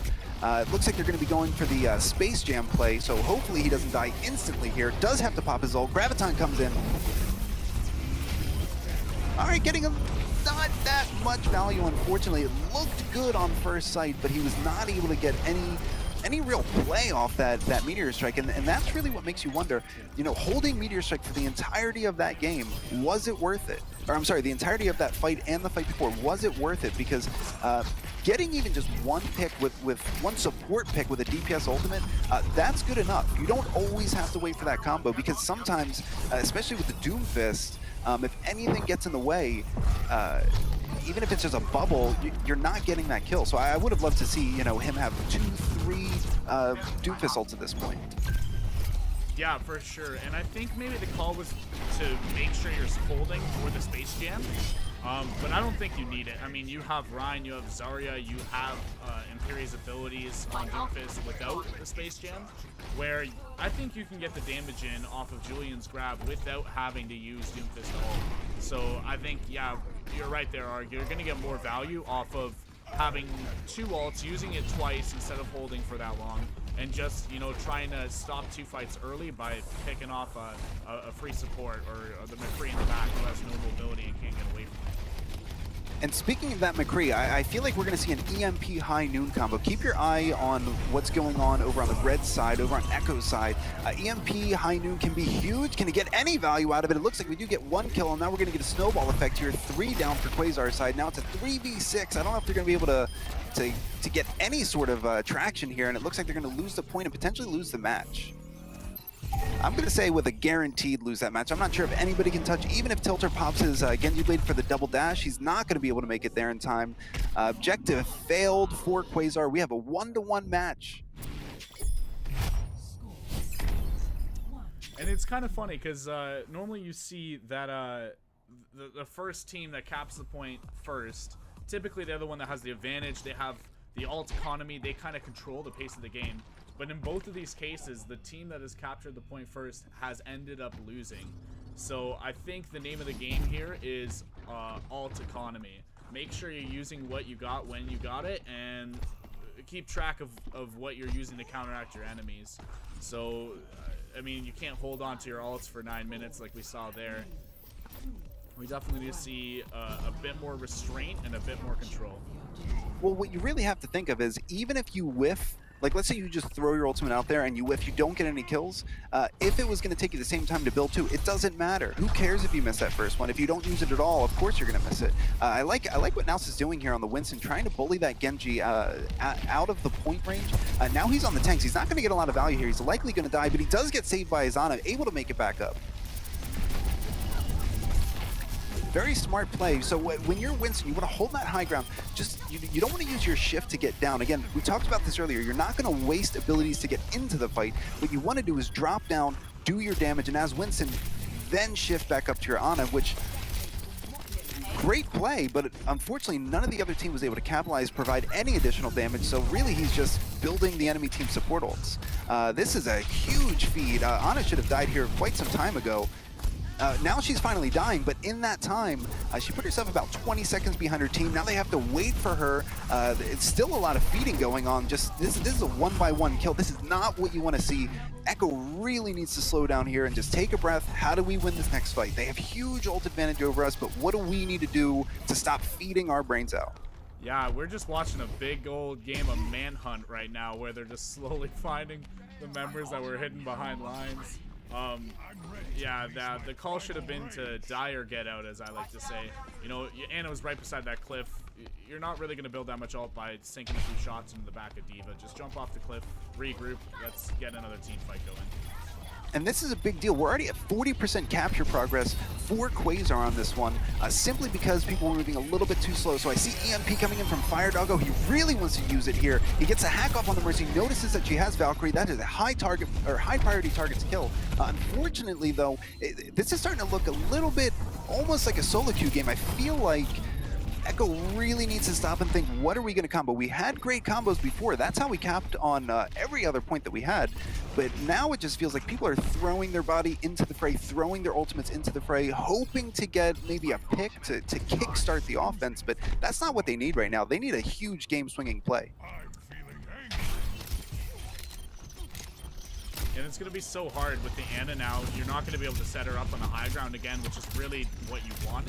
Speaker 1: It looks like they're going to be going for the Space Jam play, so hopefully he doesn't die instantly here. Does have to pop his ult. Graviton comes in. All right, getting him not that much value, unfortunately. It looked good on first sight, but he was not able to get any real play off that Meteor Strike, and that's really what makes you wonder, you know, holding Meteor Strike for the entirety of that game, was it worth it? Or I'm sorry, the entirety of that fight and the fight before, was it worth it? Because getting even just one pick with one support pick with a DPS ultimate, that's good enough. You don't always have to wait for that combo, because sometimes, especially with the Doomfist, if anything gets in the way, even if it's just a bubble, you're not getting that kill. So I would have loved to see, you know, him have 2-3 Doomfist ults at this point.
Speaker 2: Yeah, for sure. And I think maybe the call was to make sure you're holding for the Space Jam. But I don't think you need it. I mean, you have Ryan, you have Zarya, you have Imperia's abilities on Doomfist without the Space Jam, where I think you can get the damage in off of Julian's grab without having to use Doomfist at all. So I think, yeah, you're right there, Arg. You're going to get more value off of having 2 ults, using it twice instead of holding for that long, and just, you know, trying to stop 2 fights early by picking off a free support or the McCree in the back who has no mobility and can't get away from it.
Speaker 1: And speaking of that McCree, I feel like we're going to see an EMP high noon combo. Keep your eye on what's going on over on the red side, over on Echo's side. EMP high noon can be huge. Can it get any value out of it? It looks like we do get 1 kill, and now we're going to get a snowball effect here. 3 down for Quasar's side. Now it's a 3v6. I don't know if they're going to be able to get any sort of traction here, and it looks like they're going to lose the point and potentially lose the match. I'm going to say with a guaranteed lose that match. I'm not sure if anybody can touch, even if Tilter pops his Genji Blade for the double dash, he's not going to be able to make it there in time. Objective failed for Quasar. We have a 1-to-1 match.
Speaker 2: And it's kind of funny because normally you see that the first team that caps the point first, typically they're the one that has the advantage. They have the ult economy. They kind of control the pace of the game. But in both of these cases, the team that has captured the point first has ended up losing. So I think the name of the game here is ult economy. Make sure you're using what you got when you got it, and keep track of what you're using to counteract your enemies. So, I mean, you can't hold on to your ults for 9 minutes like we saw there. We definitely need to see a bit more restraint and a bit more control.
Speaker 1: Well, what you really have to think of is even if you whiff, like let's say you just throw your ultimate out there and you whiff, you don't get any kills. If it was going to take you the same time to build too, it doesn't matter. Who cares if you miss that first one? If you don't use it at all, of course you're going to miss it. I like what Naus is doing here on the Winston, trying to bully that Genji out of the point range. Now he's on the tanks. He's not going to get a lot of value here. He's likely going to die, but he does get saved by his Ana, able to make it back up. Very smart play. So when you're Winston, you want to hold that high ground. Just you don't want to use your shift to get down. Again, we talked about this earlier. You're not going to waste abilities to get into the fight. What you want to do is drop down, do your damage, and as Winston, then shift back up to your Ana, which great play, but unfortunately none of the other team was able to capitalize, provide any additional damage. So really he's just building the enemy team support ults. This is a huge feed. Ana should have died here quite some time ago. Now she's finally dying, but in that time, she put herself about 20 seconds behind her team. Now they have to wait for her. It's still a lot of feeding going on. Just this is a one-by-one kill. This is not what you want to see. Echo really needs to slow down here and just take a breath. How do we win this next fight? They have huge ult advantage over us, but what do we need to do to stop feeding our brains out?
Speaker 2: Yeah, we're just watching a big old game of manhunt right now where they're just slowly finding the members that were hidden behind lines. Yeah, the call should have been to die or get out, as I like to say. You know, Ana was right beside that cliff. You're not really going to build that much ult by sinking a few shots into the back of D.Va. Just jump off the cliff, regroup, let's get another team fight going.
Speaker 1: And this is a big deal. We're already at 40% capture progress for Quasar on this one, simply because people were moving a little bit too slow. So I see EMP coming in from Fire Doggo. He really wants to use it here. He gets a hack off on the Mercy, notices that she has Valkyrie. That is a high target, or high priority target to kill. Unfortunately, though, this is starting to look a little bit almost like a solo queue game. I feel like Echo really needs to stop and think, what are we going to combo? We had great combos before. That's how we capped on every other point that we had. But now it just feels like people are throwing their body into the fray, throwing their ultimates into the fray, hoping to get maybe a pick to kickstart the offense. But that's not what they need right now. They need a huge game-swinging play.
Speaker 2: And it's going to be so hard with the Ana now. You're not going to be able to set her up on the high ground again, which is really what you want.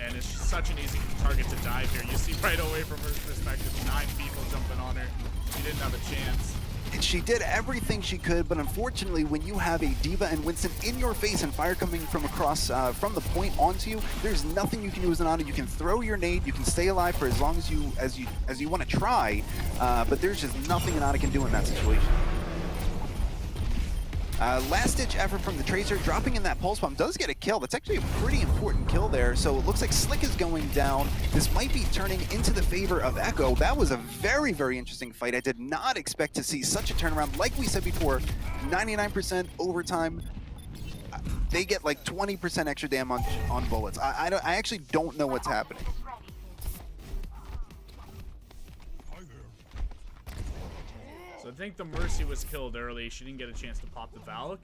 Speaker 2: And it's such an easy target to dive here. You see right away from her perspective, 9 people jumping on her. She didn't have a chance.
Speaker 1: She did everything she could, but unfortunately, when you have a D.Va and Winston in your face and fire coming from across from the point onto you, there's nothing you can do as an Ana. You can throw your nade, you can stay alive for as long as you want to try, but there's just nothing an Ana can do in that situation. Last-ditch effort from the Tracer, dropping in that pulse bomb, does get a kill. That's actually a pretty important kill there. So it looks like Slick is going down. This might be turning into the favor of Echo. That was a very, very interesting fight. I did not expect to see such a turnaround. Like we said before, 99% overtime. They get like 20% extra damage on bullets. I actually don't know what's happening.
Speaker 2: So I think the Mercy was killed early. She didn't get a chance to pop the Valk,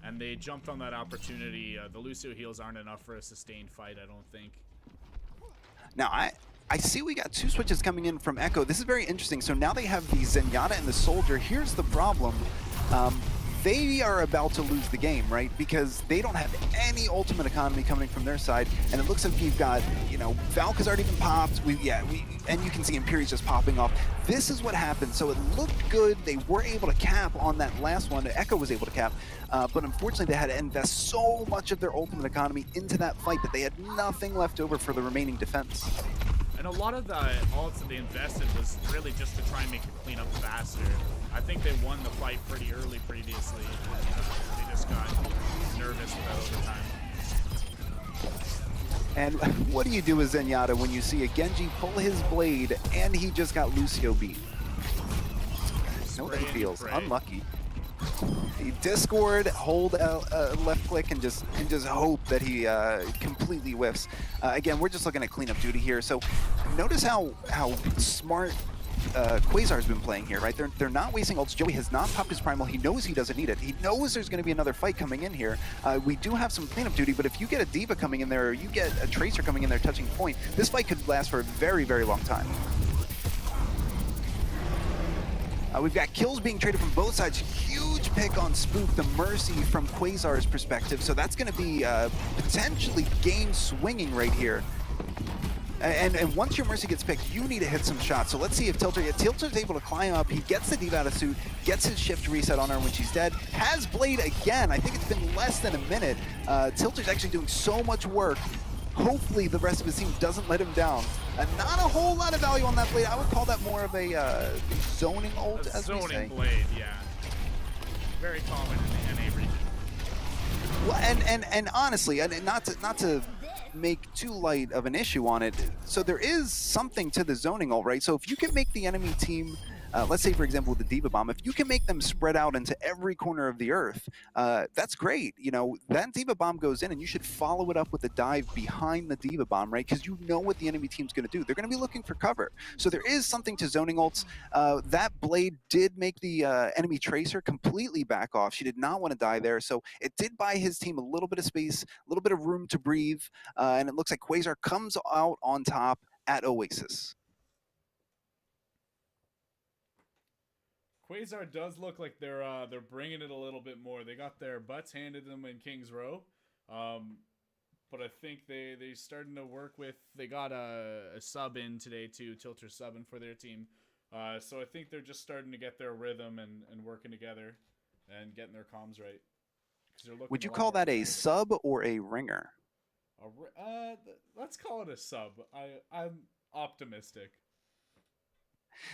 Speaker 2: and they jumped on that opportunity. The Lucio heals aren't enough for a sustained fight, I don't think.
Speaker 1: Now, I see we got 2 switches coming in from Echo. This is very interesting. So now they have the Zenyatta and the Soldier. Here's the problem. They are about to lose the game, right? Because they don't have any ultimate economy coming from their side, and it looks like we've got, you know, Valk has already been popped. And you can see Imperi's just popping off. This is what happened. So it looked good. They were able to cap on that last one. Echo was able to cap, but unfortunately they had to invest so much of their ultimate economy into that fight that they had nothing left over for the remaining defense.
Speaker 2: And a lot of the ults that they invested was really just to try and make the cleanup faster. I think they won the fight pretty early previously, and they just got nervous with that overtime.
Speaker 1: And what do you do with Zenyatta when you see a Genji pull his blade and he just got Lucio beat? You know what he feels. Unlucky. He Discord, hold left click, and just hope that he completely whiffs. Again, we're just looking at cleanup duty here. So notice how smart Quasar's been playing here, right? They're not wasting ults. Joey has not popped his primal. He knows he doesn't need it. He knows there's going to be another fight coming in here. We do have some cleanup duty, but if you get a D.Va coming in there, or you get a Tracer coming in there touching point, this fight could last for a very, very long time. We've got kills being traded from both sides. Huge pick on Spook, the Mercy from Quasar's perspective. So that's going to be potentially game swinging right here. And once your Mercy gets picked, you need to hit some shots. So let's see if Tilter's able to climb up. He gets the Diva out of suit, gets his shift reset on her when she's dead, has Blade again. I think it's been less than a minute. Tilter's actually doing so much work. Hopefully the rest of his team doesn't let him down. Not a whole lot of value on that Blade. I would call that more of a zoning ult, as we say.
Speaker 2: Zoning Blade, yeah. Very common in the NA region.
Speaker 1: Well, and honestly, and not to make too light of an issue on it, so there is something to the zoning ult, right? So if you can make the enemy team, let's say for example with the Diva Bomb, if you can make them spread out into every corner of the earth, that's great. You know, that Diva Bomb goes in and you should follow it up with a dive behind the Diva Bomb, right? Because you know what the enemy team's going to do. They're going to be looking for cover. So there is something to zoning ults. That Blade did make the enemy Tracer completely back off. She did not want to die there. So it did buy his team a little bit of space, a little bit of room to breathe. And it looks like Quasar comes out on top at Oasis.
Speaker 2: Quasar does look like they're bringing it a little bit more. They got their butts handed to them in King's Row, but I think they starting to work with. They got a sub in today too, Tilter subbing for their team, so I think they're just starting to get their rhythm and working together and getting their comms right.
Speaker 1: Would you call that a sub or a ringer?
Speaker 2: Let's call it a sub. I'm optimistic.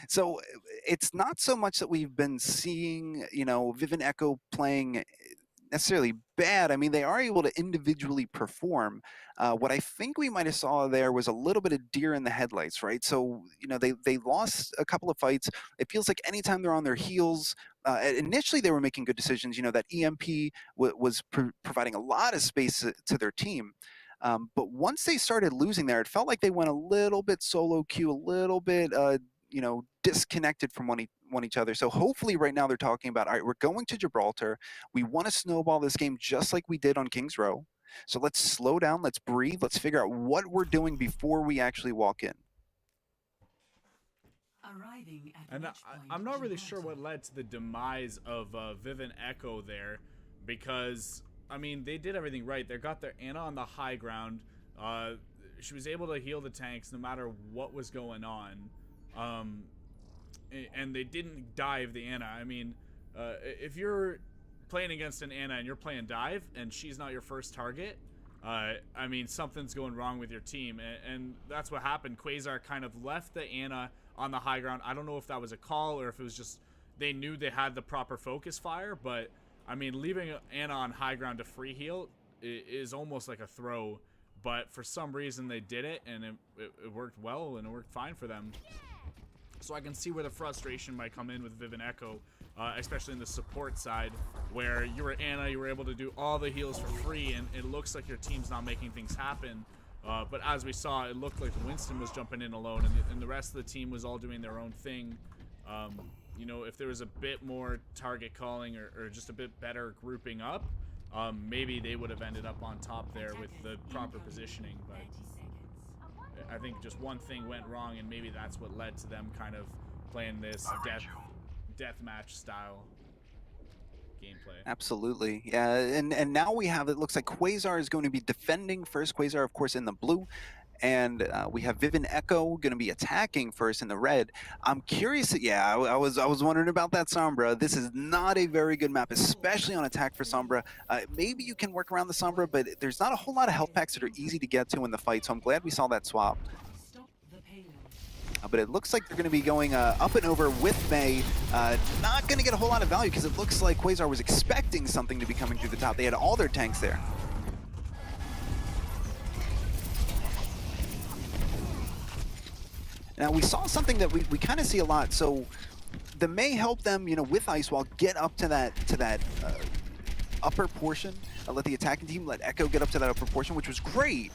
Speaker 1: So it's not so much that we've been seeing, you know, Viven Echo playing necessarily bad. I mean, they are able to individually perform. What I think we might have saw there was a little bit of deer in the headlights, right? So, you know, they lost a couple of fights. It feels like anytime they're on their heels, initially they were making good decisions. You know, that EMP was providing a lot of space to their team. But once they started losing there, it felt like they went a little bit solo queue, a little bit, you know, disconnected from one each other. So hopefully right now they're talking about, all right, we're going to Gibraltar. We want to snowball this game just like we did on King's Row. So let's slow down, let's breathe, let's figure out what we're doing before we actually walk in.
Speaker 2: And I'm not really sure what led to the demise of Viven Echo there, because I mean, they did everything right. They got their Ana on the high ground. She was able to heal the tanks no matter what was going on. And they didn't dive the Ana. I mean, if you're playing against an Ana and you're playing dive and she's not your first target, I mean, something's going wrong with your team. And that's what happened. Quasar kind of left the Ana on the high ground. I don't know if that was a call or if it was just they knew they had the proper focus fire, but I mean, leaving Ana on high ground to free heal is almost like a throw. But for some reason they did it, and it worked well, and it worked fine for them. So I can see where the frustration might come in with Viven Echo, especially in the support side, where you were Ana, you were able to do all the heals for free, and it looks like your team's not making things happen. But as we saw, it looked like Winston was jumping in alone, and the rest of the team was all doing their own thing. You know, if there was a bit more target calling or just a bit better grouping up, maybe they would have ended up on top there with the proper positioning. But I think just one thing went wrong, and maybe that's what led to them kind of playing this deathmatch style gameplay.
Speaker 1: Absolutely, yeah. And now we have, it looks like Quasar is going to be defending first. Quasar, of course, in the blue. And we have Viven Echo going to be attacking first in the red. I'm curious. Yeah, I was wondering about that Sombra. This is not a very good map, especially on attack for Sombra. Maybe you can work around the Sombra, but there's not a whole lot of health packs that are easy to get to in the fight. So I'm glad we saw that swap. But it looks like they're going to be going up and over with Mei. Not going to get a whole lot of value because it looks like Quasar was expecting something to be coming through the top. They had all their tanks there. Now we saw something that we kind of see a lot. So the Mei helped them, you know, with Ice Wall get up to that upper portion. Let the attacking team let Echo get up to that upper portion, which was great.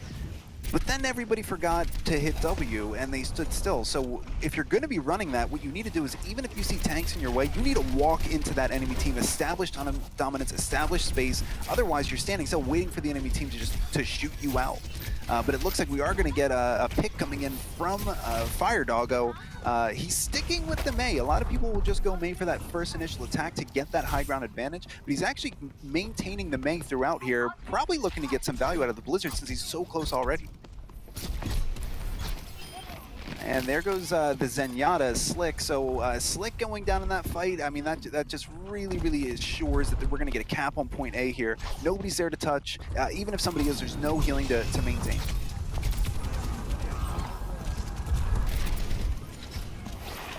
Speaker 1: But then everybody forgot to hit W and they stood still. So if you're going to be running that, what you need to do is, even if you see tanks in your way, you need to walk into that enemy team, establish dominance, establish space. Otherwise, you're standing still waiting for the enemy team to shoot you out. But it looks like we are going to get a pick coming in from Fire Doggo. He's sticking with the Mei. A lot of people will just go Mei for that first initial attack to get that high ground advantage, but he's actually maintaining the Mei throughout here, probably looking to get some value out of the Blizzard since he's so close already. And there goes the Zenyatta Slick. So Slick going down in that fight, I mean, that just really assures that we're going to get a cap on point A here. Nobody's there to touch. Even if somebody is, there's no healing to maintain.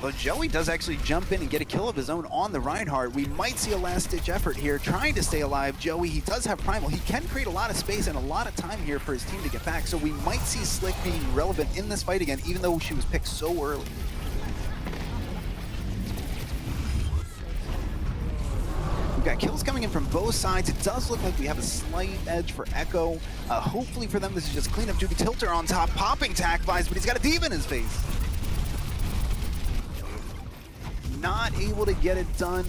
Speaker 1: Although Joey does actually jump in and get a kill of his own on the Reinhardt, we might see a last-ditch effort here trying to stay alive. Joey, he does have Primal. He can create a lot of space and a lot of time here for his team to get back, so we might see Slick being relevant in this fight again, even though she was picked so early. We've got kills coming in from both sides. It does look like we have a slight edge for Echo. Hopefully for them, this is just cleanup duty. Tilter on top, popping tac vibes, but he's got a diva in his face. Not able to get it done.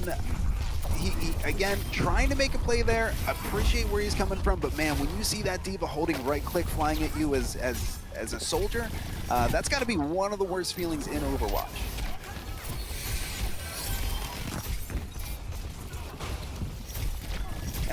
Speaker 1: He again, trying to make a play there. Appreciate where he's coming from, but man, when you see that diva holding right click flying at you as a soldier, that's got to be one of the worst feelings in Overwatch.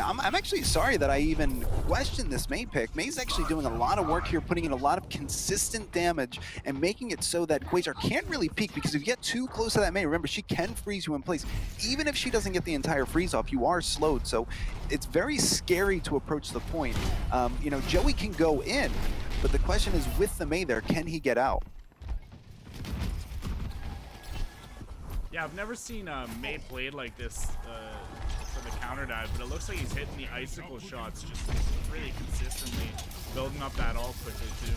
Speaker 1: I'm actually sorry that I even questioned this Mei pick. Mei's actually doing a lot of work here, putting in a lot of consistent damage and making it so that Quasar can't really peek, because if you get too close to that Mei, remember, she can freeze you in place. Even if she doesn't get the entire freeze off, you are slowed, so it's very scary to approach the point. You know, Joey can go in, but the question is, with the Mei there, can he get out?
Speaker 2: Yeah, I've never seen Mei played like this for the counter dive, but it looks like he's hitting the icicle shots just really consistently, building up that ult quickly too.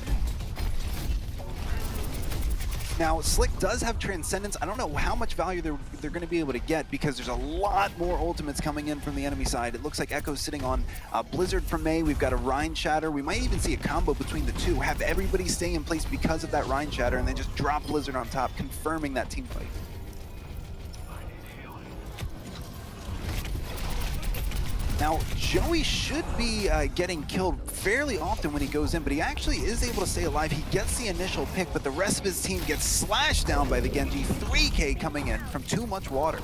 Speaker 1: Now, Slick does have Transcendence. I don't know how much value they're going to be able to get, because there's a lot more ultimates coming in from the enemy side. It looks like Echo's sitting on Blizzard from Mei. We've got a Rhine Shatter. We might even see a combo between the two. Have everybody stay in place because of that Rhine Shatter, and then just drop Blizzard on top, confirming that team fight. Now, Joey should be getting killed fairly often when he goes in, but he actually is able to stay alive. He gets the initial pick, but the rest of his team gets slashed down by the Genji. 3K coming in from too much water.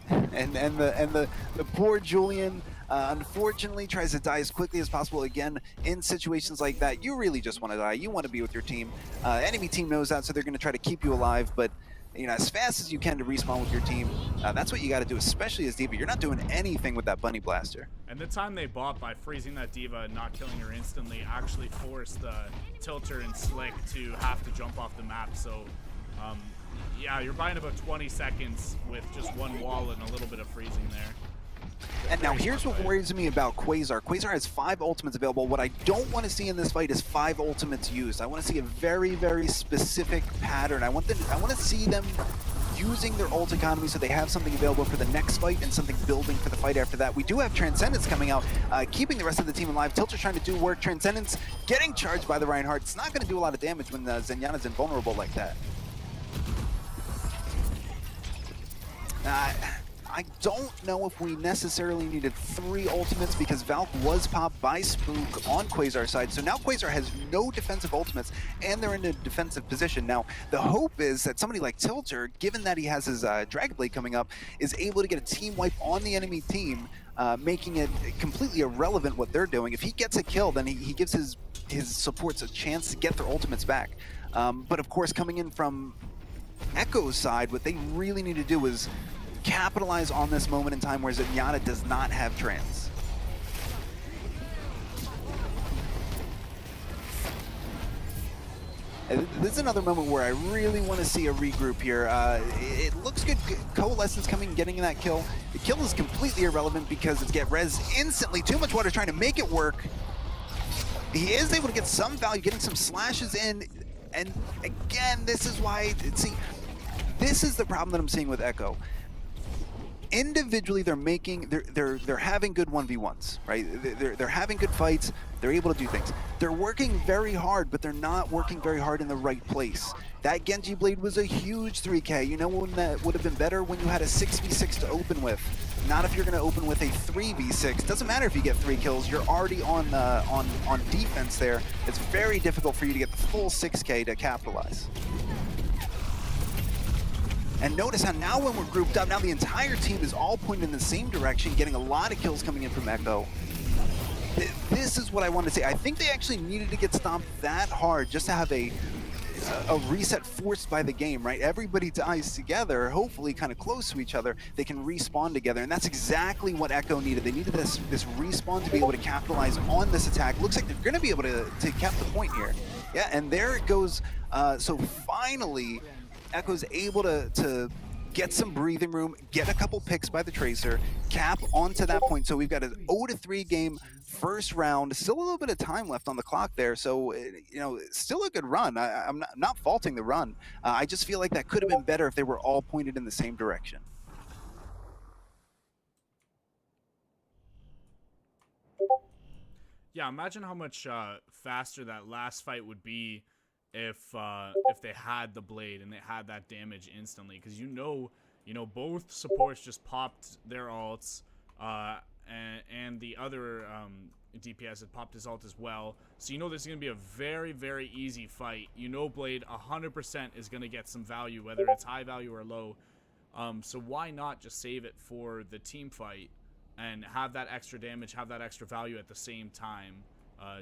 Speaker 1: And the poor Julian unfortunately tries to die as quickly as possible. Again, in situations like that, you really just want to die. You want to be with your team. Enemy team knows that, so they're going to try to keep you alive, but you know, as fast as you can to respawn with your team, that's what you got to do, especially as Diva. You're not doing anything with that Bunny Blaster.
Speaker 2: And the time they bought by freezing that Diva and not killing her instantly actually forced Tilter and Slick to have to jump off the map. So, yeah, you're buying about 20 seconds with just one wall and a little bit of freezing there.
Speaker 1: And now here's what worries me about Quasar. Quasar has 5 ultimates available. What I don't want to see in this fight is 5 ultimates used. I want to see a very specific pattern. I want to see them using their ult economy so they have something available for the next fight and something building for the fight after that. We do have Transcendence coming out, keeping the rest of the team alive. Tilter's trying to do work. Transcendence getting charged by the Reinhardt. It's not going to do a lot of damage when Zenyatta's invulnerable like that. I don't know if we necessarily needed 3 ultimates, because Valk was popped by Spook on Quasar's side. So now Quasar has no defensive ultimates, and they're in a defensive position. Now, the hope is that somebody like Tilter, given that he has his Dragon Blade coming up, is able to get a team wipe on the enemy team, making it completely irrelevant what they're doing. If he gets a kill, then he gives his supports a chance to get their ultimates back. But of course, coming in from Echo's side, what they really need to do is capitalize on this moment in time where Zenyatta does not have trans. This is another moment where I really want to see a regroup here. It looks good. Coalescence coming, getting that kill. The kill is completely irrelevant because it's get res instantly. Too much water trying to make it work. He is able to get some value, getting some slashes in. And again, this is why, see, this is the problem that I'm seeing with Echo. Individually, they're having good 1v1s, right? They're having good fights. They're able to do things. They're working very hard, but they're not working very hard in the right place. That Genji Blade was a huge 3K. You know when that would have been better? When you had a 6v6 to open with. Not if you're going to open with a 3v6. Doesn't matter if you get 3 kills. You're already on defense there. It's very difficult for you to get the full 6K to capitalize. And notice how now when we're grouped up, now the entire team is all pointed in the same direction, getting a lot of kills coming in from Echo. This is what I want to say. I think they actually needed to get stomped that hard just to have a reset forced by the game, right? Everybody dies together, hopefully kind of close to each other. They can respawn together, and that's exactly what Echo needed. They needed this respawn to be able to capitalize on this attack. Looks like they're going to be able to cap the point here. Yeah, and there it goes. So finally, Echo's able to get some breathing room, get a couple picks by the Tracer, cap onto that point. So we've got an 0-3 game, first round, still a little bit of time left on the clock there. So, you know, still a good run. I'm not faulting the run. I just feel like that could have been better if they were all pointed in the same direction.
Speaker 2: Yeah, imagine how much faster that last fight would be if they had the blade and they had that damage instantly, because you know both supports just popped their ults, and the other DPS had popped his ult as well. So you know this is gonna be a very, very easy fight. You know Blade 100% is gonna get some value, whether it's high value or low. So why not just save it for the team fight and have that extra damage, have that extra value at the same time?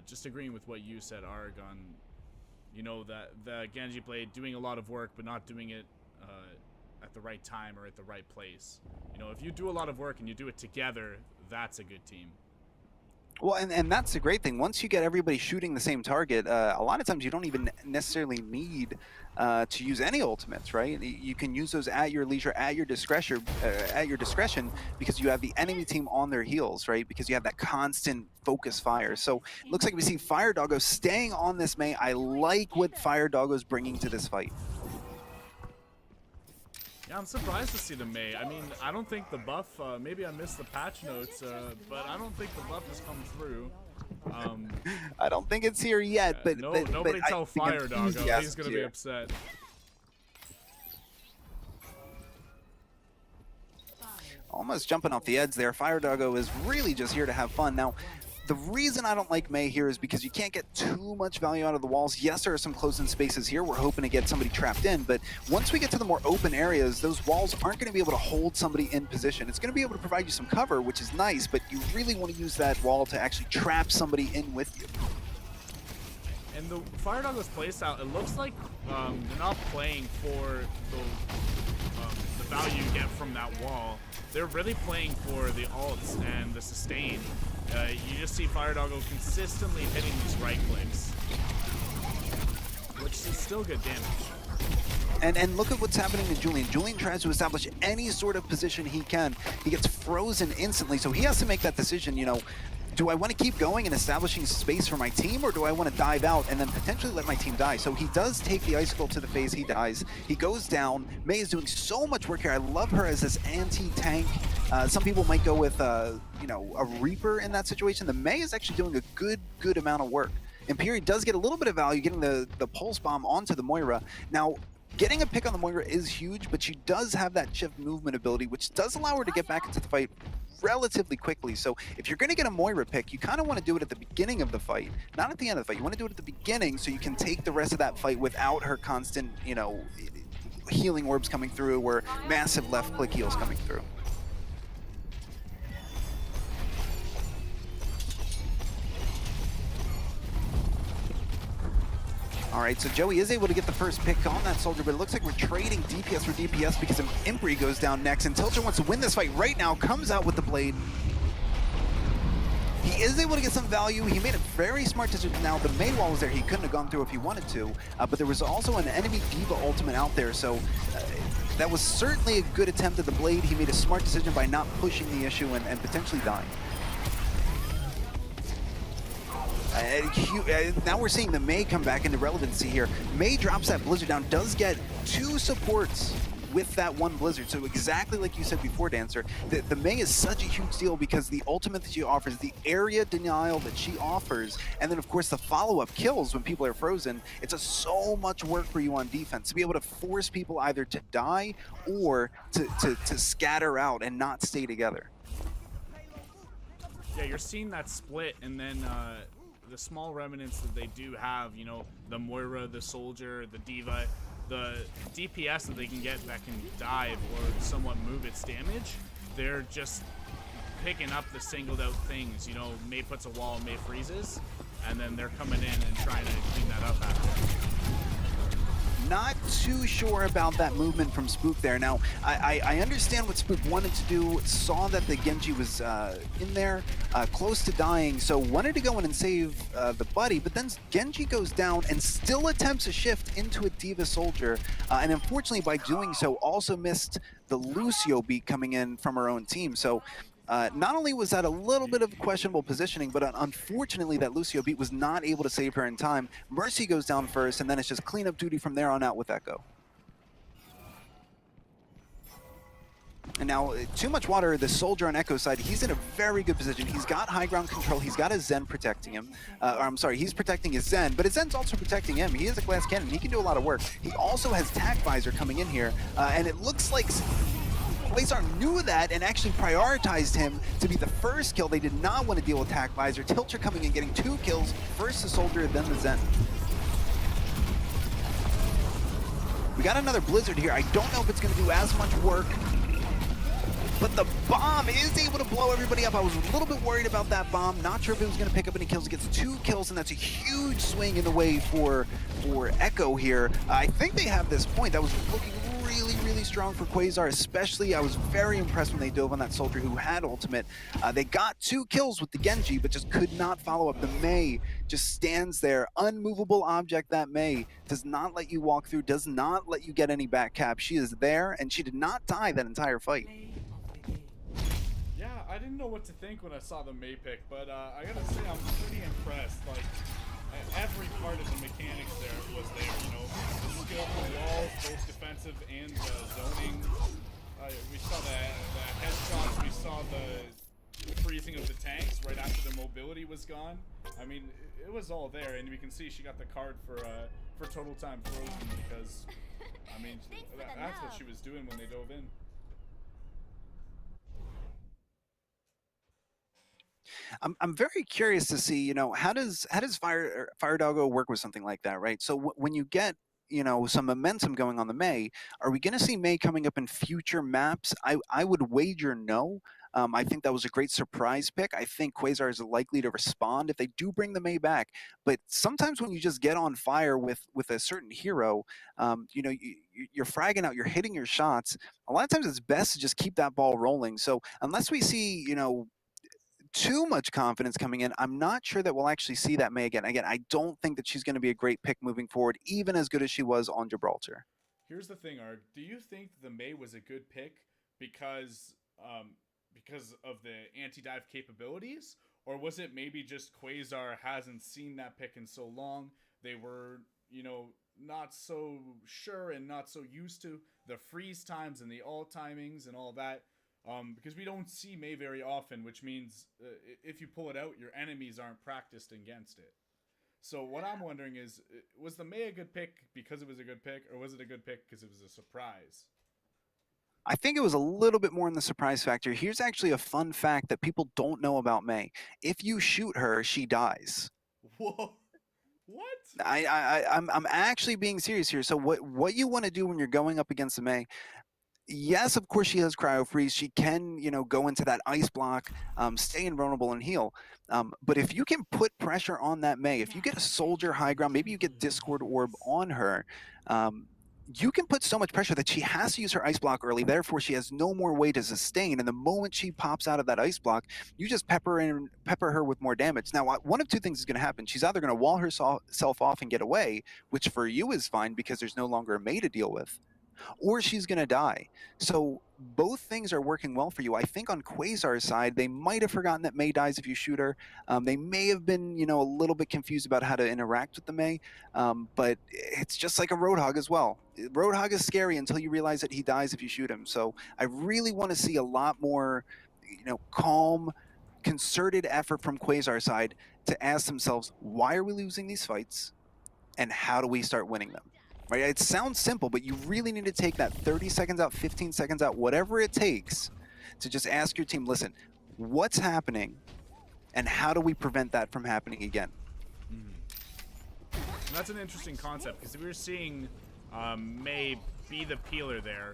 Speaker 2: Just agreeing with what you said, Aragon. You know, that the Genji Blade doing a lot of work, but not doing it at the right time or at the right place. You know, if you do a lot of work and you do it together, that's a good team.
Speaker 1: Well, and that's the great thing. Once you get everybody shooting the same target, a lot of times you don't even necessarily need to use any ultimates, right? You can use those at your leisure, at your discretion, because you have the enemy team on their heels, right? Because you have that constant focus fire. So it looks like we see Fire Doggo staying on this Mei. I like what Fire Doggo's bringing to this fight.
Speaker 2: Yeah, I'm surprised to see the Mei. I mean, I don't think the buff, maybe I missed the patch notes, but I don't think the buff has come through.
Speaker 1: I don't think it's here yet, but
Speaker 2: nobody tell Fire Doggo. He's going to be upset.
Speaker 1: Almost jumping off the edge there. Fire Doggo is really just here to have fun. Now, the reason I don't like Mei here is because you can't get too much value out of the walls. Yes, there are some close-in spaces here. We're hoping to get somebody trapped in, but once we get to the more open areas, those walls aren't going to be able to hold somebody in position. It's going to be able to provide you some cover, which is nice, but you really want to use that wall to actually trap somebody in with you.
Speaker 2: And the Fire Doggo's playstyle, it looks like they're not playing for the value you get from that wall. They're really playing for the ults and the sustain. You just see Fire Doggo consistently hitting these right clicks, which is still good damage.
Speaker 1: And look at what's happening to Julian. Julian tries to establish any sort of position he can. He gets frozen instantly, so he has to make that decision, you know, do I want to keep going and establishing space for my team, or do I want to dive out and then potentially let my team die? So he does take the icicle to the face, he dies, he goes down. Mei is doing so much work here. I love her as this anti-tank. Some people might go with, you know, a Reaper in that situation. The Mei is actually doing a good amount of work. Imperi does get a little bit of value getting the Pulse Bomb onto the Moira. Now, getting a pick on the Moira is huge, but she does have that shift movement ability, which does allow her to get back into the fight relatively quickly. So if you're going to get a Moira pick, you kind of want to do it at the beginning of the fight, not at the end of the fight. You want to do it at the beginning so you can take the rest of that fight without her constant, you know, healing orbs coming through or massive left click heals coming through. All right, so Joey is able to get the first pick on that soldier, but it looks like we're trading DPS for DPS because Impri goes down next, and Tilcher wants to win this fight right now, comes out with the blade. He is able to get some value. He made a very smart decision. Now, the Mei wall was there. He couldn't have gone through if he wanted to, but there was also an enemy Diva ultimate out there, so that was certainly a good attempt at the blade. He made a smart decision by not pushing the issue and potentially dying. Now we're seeing the Mei come back into relevancy here. Mei drops that Blizzard down, does get 2 supports with that 1 Blizzard. So exactly like you said before, Dancer, the Mei is such a huge deal because the ultimate that she offers, the area denial that she offers, and then of course the follow-up kills when people are frozen. It's so much work for you on defense to be able to force people either to die or to scatter out and not stay together.
Speaker 2: Yeah, you're seeing that split, and then the small remnants that they do have, you know, the Moira, the Soldier, the Diva, the DPS that they can get that can dive or somewhat move its damage, they're just picking up the singled out things. You know, May puts a wall, May freezes, and then they're coming in and trying to clean that up after.
Speaker 1: Not too sure about that movement from Spook there. Now, I understand what Spook wanted to do, saw that the Genji was in there, close to dying, so wanted to go in and save the buddy, but then Genji goes down and still attempts a shift into a D.Va soldier, and unfortunately by doing so also missed the Lucio beat coming in from her own team. So not only was that a little bit of questionable positioning, but unfortunately that Lucio beat was not able to save her in time. Mercy goes down first, and then it's just cleanup duty from there on out with Echo. And now, Too Much Water, the soldier on Echo's side, he's in a very good position. He's got high ground control. He's got his Zen protecting him. Or I'm sorry, he's protecting his Zen, but his Zen's also protecting him. He is a glass cannon. He can do a lot of work. He also has Tac Visor coming in here, and it looks like Quasar knew that and actually prioritized him to be the first kill. They did not want to deal with Tac Visor. Tilcher coming in, getting 2 kills. First the soldier, then the Zen. We got another Blizzard here. I don't know if it's going to do as much work, but the bomb is able to blow everybody up. I was a little bit worried about that bomb. Not sure if it was going to pick up any kills. It gets 2 kills, and that's a huge swing in the way for Echo here. I think they have this point. That was looking really strong for Quasar, especially I was very impressed when they dove on that soldier who had ultimate. They got 2 kills with the Genji, but just could not follow up. The Mei just stands there, unmovable object. That Mei does not let you walk through, does not let you get any back cap. She is there, and she did not die that entire fight.
Speaker 2: Yeah, I didn't know what to think when I saw the Mei pick, but I gotta say I'm pretty impressed. Like, every part of the mechanics there was there, you know, the skillful walls, both defensive and zoning. We saw the headshots, we saw the freezing of the tanks right after the mobility was gone. I mean, it was all there, and we can see she got the card for total time frozen because, I mean, that's what she was doing when they dove in.
Speaker 1: I'm very curious to see, you know, how does Fire Doggo work with something like that, right? So when you get, you know, some momentum going on the Mei, are we going to see Mei coming up in future maps? I would wager no. I think that was a great surprise pick. I think Quasar is likely to respond if they do bring the Mei back. But sometimes when you just get on fire with a certain hero, you know, you're fragging out, you're hitting your shots. A lot of times it's best to just keep that ball rolling. So unless we see, you know, too much confidence coming in, I'm not sure that we'll actually see that Mei again. Again, I don't think that she's going to be a great pick moving forward, even as good as she was on Gibraltar.
Speaker 2: Here's the thing, Arg. Do you think the Mei was a good pick because of the anti-dive capabilities? Or was it maybe just Quasar hasn't seen that pick in so long? They were, you know, not so sure and not so used to the freeze times and the alt timings and all that. Because we don't see Mei very often, which means if you pull it out, your enemies aren't practiced against it. So what I'm wondering is, was the Mei a good pick because it was a good pick, or was it a good pick because it was a surprise?
Speaker 1: I think it was a little bit more in the surprise factor. Here's actually a fun fact that people don't know about Mei. If you shoot her, she dies.
Speaker 2: Whoa. What?
Speaker 1: I'm actually being serious here. So what you want to do when you're going up against the Mei, yes, of course she has cryo freeze. She can, you know, go into that ice block, stay invulnerable and heal. But if you can put pressure on that Mei, if you get a soldier high ground, maybe you get Discord Orb on her, you can put so much pressure that she has to use her ice block early. Therefore, she has no more way to sustain. And the moment she pops out of that ice block, you just pepper her with more damage. Now, one of two things is going to happen. She's either going to wall herself off and get away, which for you is fine because there's no longer a Mei to deal with, or she's going to die. So both things are working well for you. I think on Quasar's side, they might have forgotten that Mei dies if you shoot her. They may have been, you know, a little bit confused about how to interact with the Mei, but it's just like a Roadhog as well. Roadhog is scary until you realize that he dies if you shoot him. So I really want to see a lot more, you know, calm, concerted effort from Quasar's side to ask themselves, why are we losing these fights, and how do we start winning them? Right? It sounds simple, but you really need to take that 30 seconds out, 15 seconds out, whatever it takes to just ask your team, listen, what's happening and how do we prevent that from happening again?
Speaker 2: And that's an interesting concept because we were seeing may be the peeler there,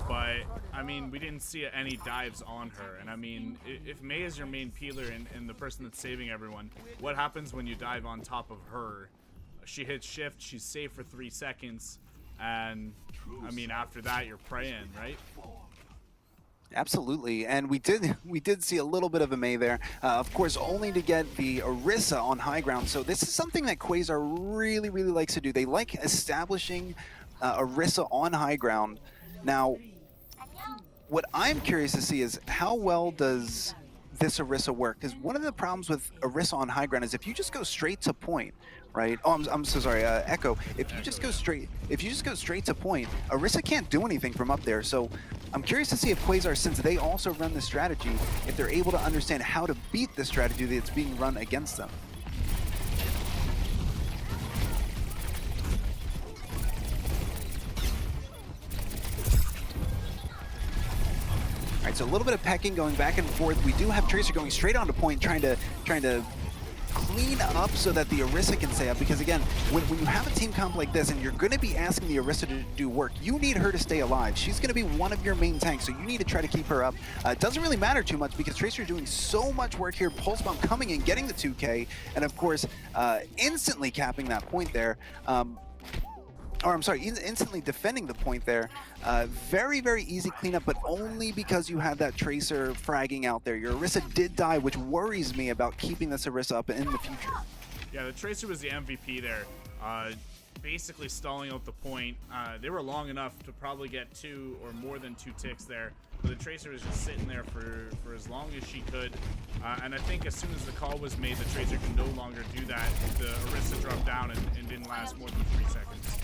Speaker 2: but I mean, we didn't see any dives on her. And I mean, if Mei is your main peeler and the person that's saving everyone, what happens when you dive on top of her? She hits shift, she's safe for 3 seconds, and I mean, after that, you're praying, right?
Speaker 1: Absolutely, and we did see a little bit of a Mei there, of course, only to get the Orisa on high ground. So this is something that Quasar really likes to do. They like establishing Orisa on high ground. Now, what I'm curious to see is how well does this Orisa work? Because one of the problems with Orisa on high ground is if you just go straight to point, right? Oh, I'm so sorry, Echo. If you just go straight to point, Orisa can't do anything from up there. So I'm curious to see if Quasar, since they also run this strategy, if they're able to understand how to beat the strategy that's being run against them. All right, so a little bit of pecking going back and forth. We do have Tracer going straight onto point, trying to clean up so that the Orisa can stay up, because again, when you have a team comp like this and you're going to be asking the Orisa to do work, you need her to stay alive. She's going to be one of your main tanks, so you need to try to keep her up. It doesn't really matter too much because Tracer's doing so much work here. Pulse Bomb coming in, getting the 2K, and of course, instantly capping that point there. Or I'm sorry, instantly defending the point there. Very easy cleanup, but only because you had that Tracer fragging out there. Your Orisa did die, which worries me about keeping this Orisa up in the future.
Speaker 2: Yeah, the Tracer was the MVP there. Basically stalling out the point. They were long enough to probably get 2 or more than 2 ticks there. But the Tracer was just sitting there for as long as she could. And I think as soon as the call was made, the Tracer could no longer do that. The Orisa dropped down and didn't last more than 3 seconds.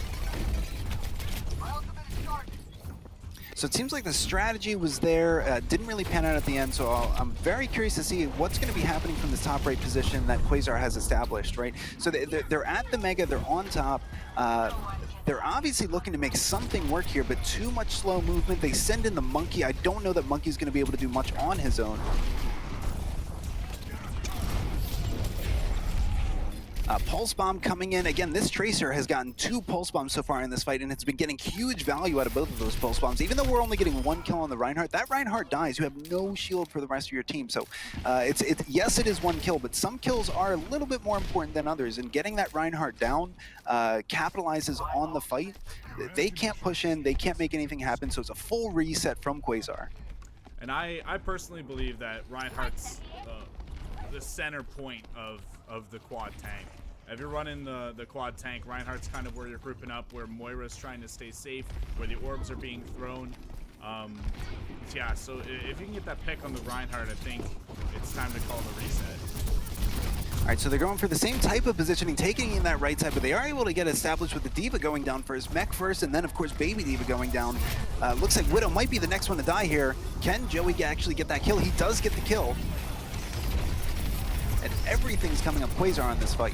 Speaker 1: So it seems like the strategy was there, didn't really pan out at the end, so I'm very curious to see what's going to be happening from this top right position that Quasar has established, right? So they're at the Mega, they're on top, they're obviously looking to make something work here, but too much slow movement. They send in the Monkey. I don't know that Monkey's going to be able to do much on his own. Pulse Bomb coming in. Again, this Tracer has gotten 2 Pulse Bombs so far in this fight, and it's been getting huge value out of both of those Pulse Bombs. Even though we're only getting 1 kill on the Reinhardt, that Reinhardt dies. You have no shield for the rest of your team. So yes, it is 1 kill, but some kills are a little bit more important than others, and getting that Reinhardt down capitalizes on the fight. They can't push in, they can't make anything happen, so it's a full reset from Quasar.
Speaker 2: And I personally believe that Reinhardt's the center point of the quad tank. If you're running the quad tank, Reinhardt's kind of where you're grouping up, where Moira's trying to stay safe, where the orbs are being thrown. Yeah, so if you can get that pick on the Reinhardt, I think it's time to call the reset.
Speaker 1: All right, so they're going for the same type of positioning, taking in that right side, but they are able to get established with the D.Va going down first, Mech first, and then, of course, Baby D.Va going down. Looks like Widow might be the next one to die here. Can Joey actually get that kill? He does get the kill. And everything's coming up Quasar on this fight.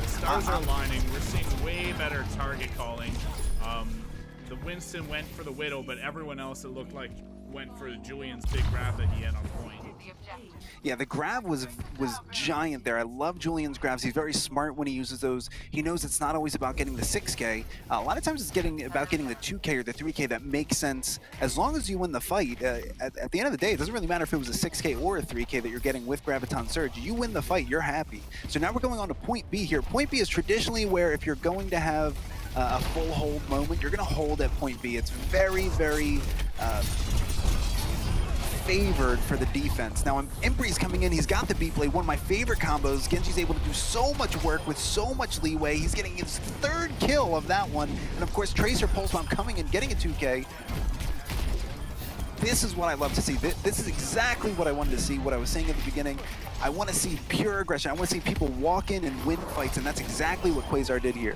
Speaker 2: The stars are aligning. We're seeing way better target calling. The Winston went for the Widow, but everyone else, it looked like, went for Julian's big grab that he had on point.
Speaker 1: Yeah, the grab was giant there. I love Julian's grabs. He's very smart when he uses those. He knows it's not always about getting the 6K. A lot of times it's about getting the 2K or the 3K that makes sense as long as you win the fight. At the end of the day, it doesn't really matter if it was a 6K or a 3K that you're getting with Graviton Surge. You win the fight, you're happy. So now we're going on to point B here. Point B is traditionally where if you're going to have a full hold moment, you're going to hold at point B. It's very favored for the defense. Now, Embry's coming in. He's got the B-play, one of my favorite combos. Genji's able to do so much work with so much leeway. He's getting his 3rd kill of that one. And of course, Tracer Pulse Bomb coming in, getting a 2K. This is what I love to see. This is exactly what I wanted to see, what I was saying at the beginning. I want to see pure aggression. I want to see people walk in and win fights, and that's exactly what Quasar did here.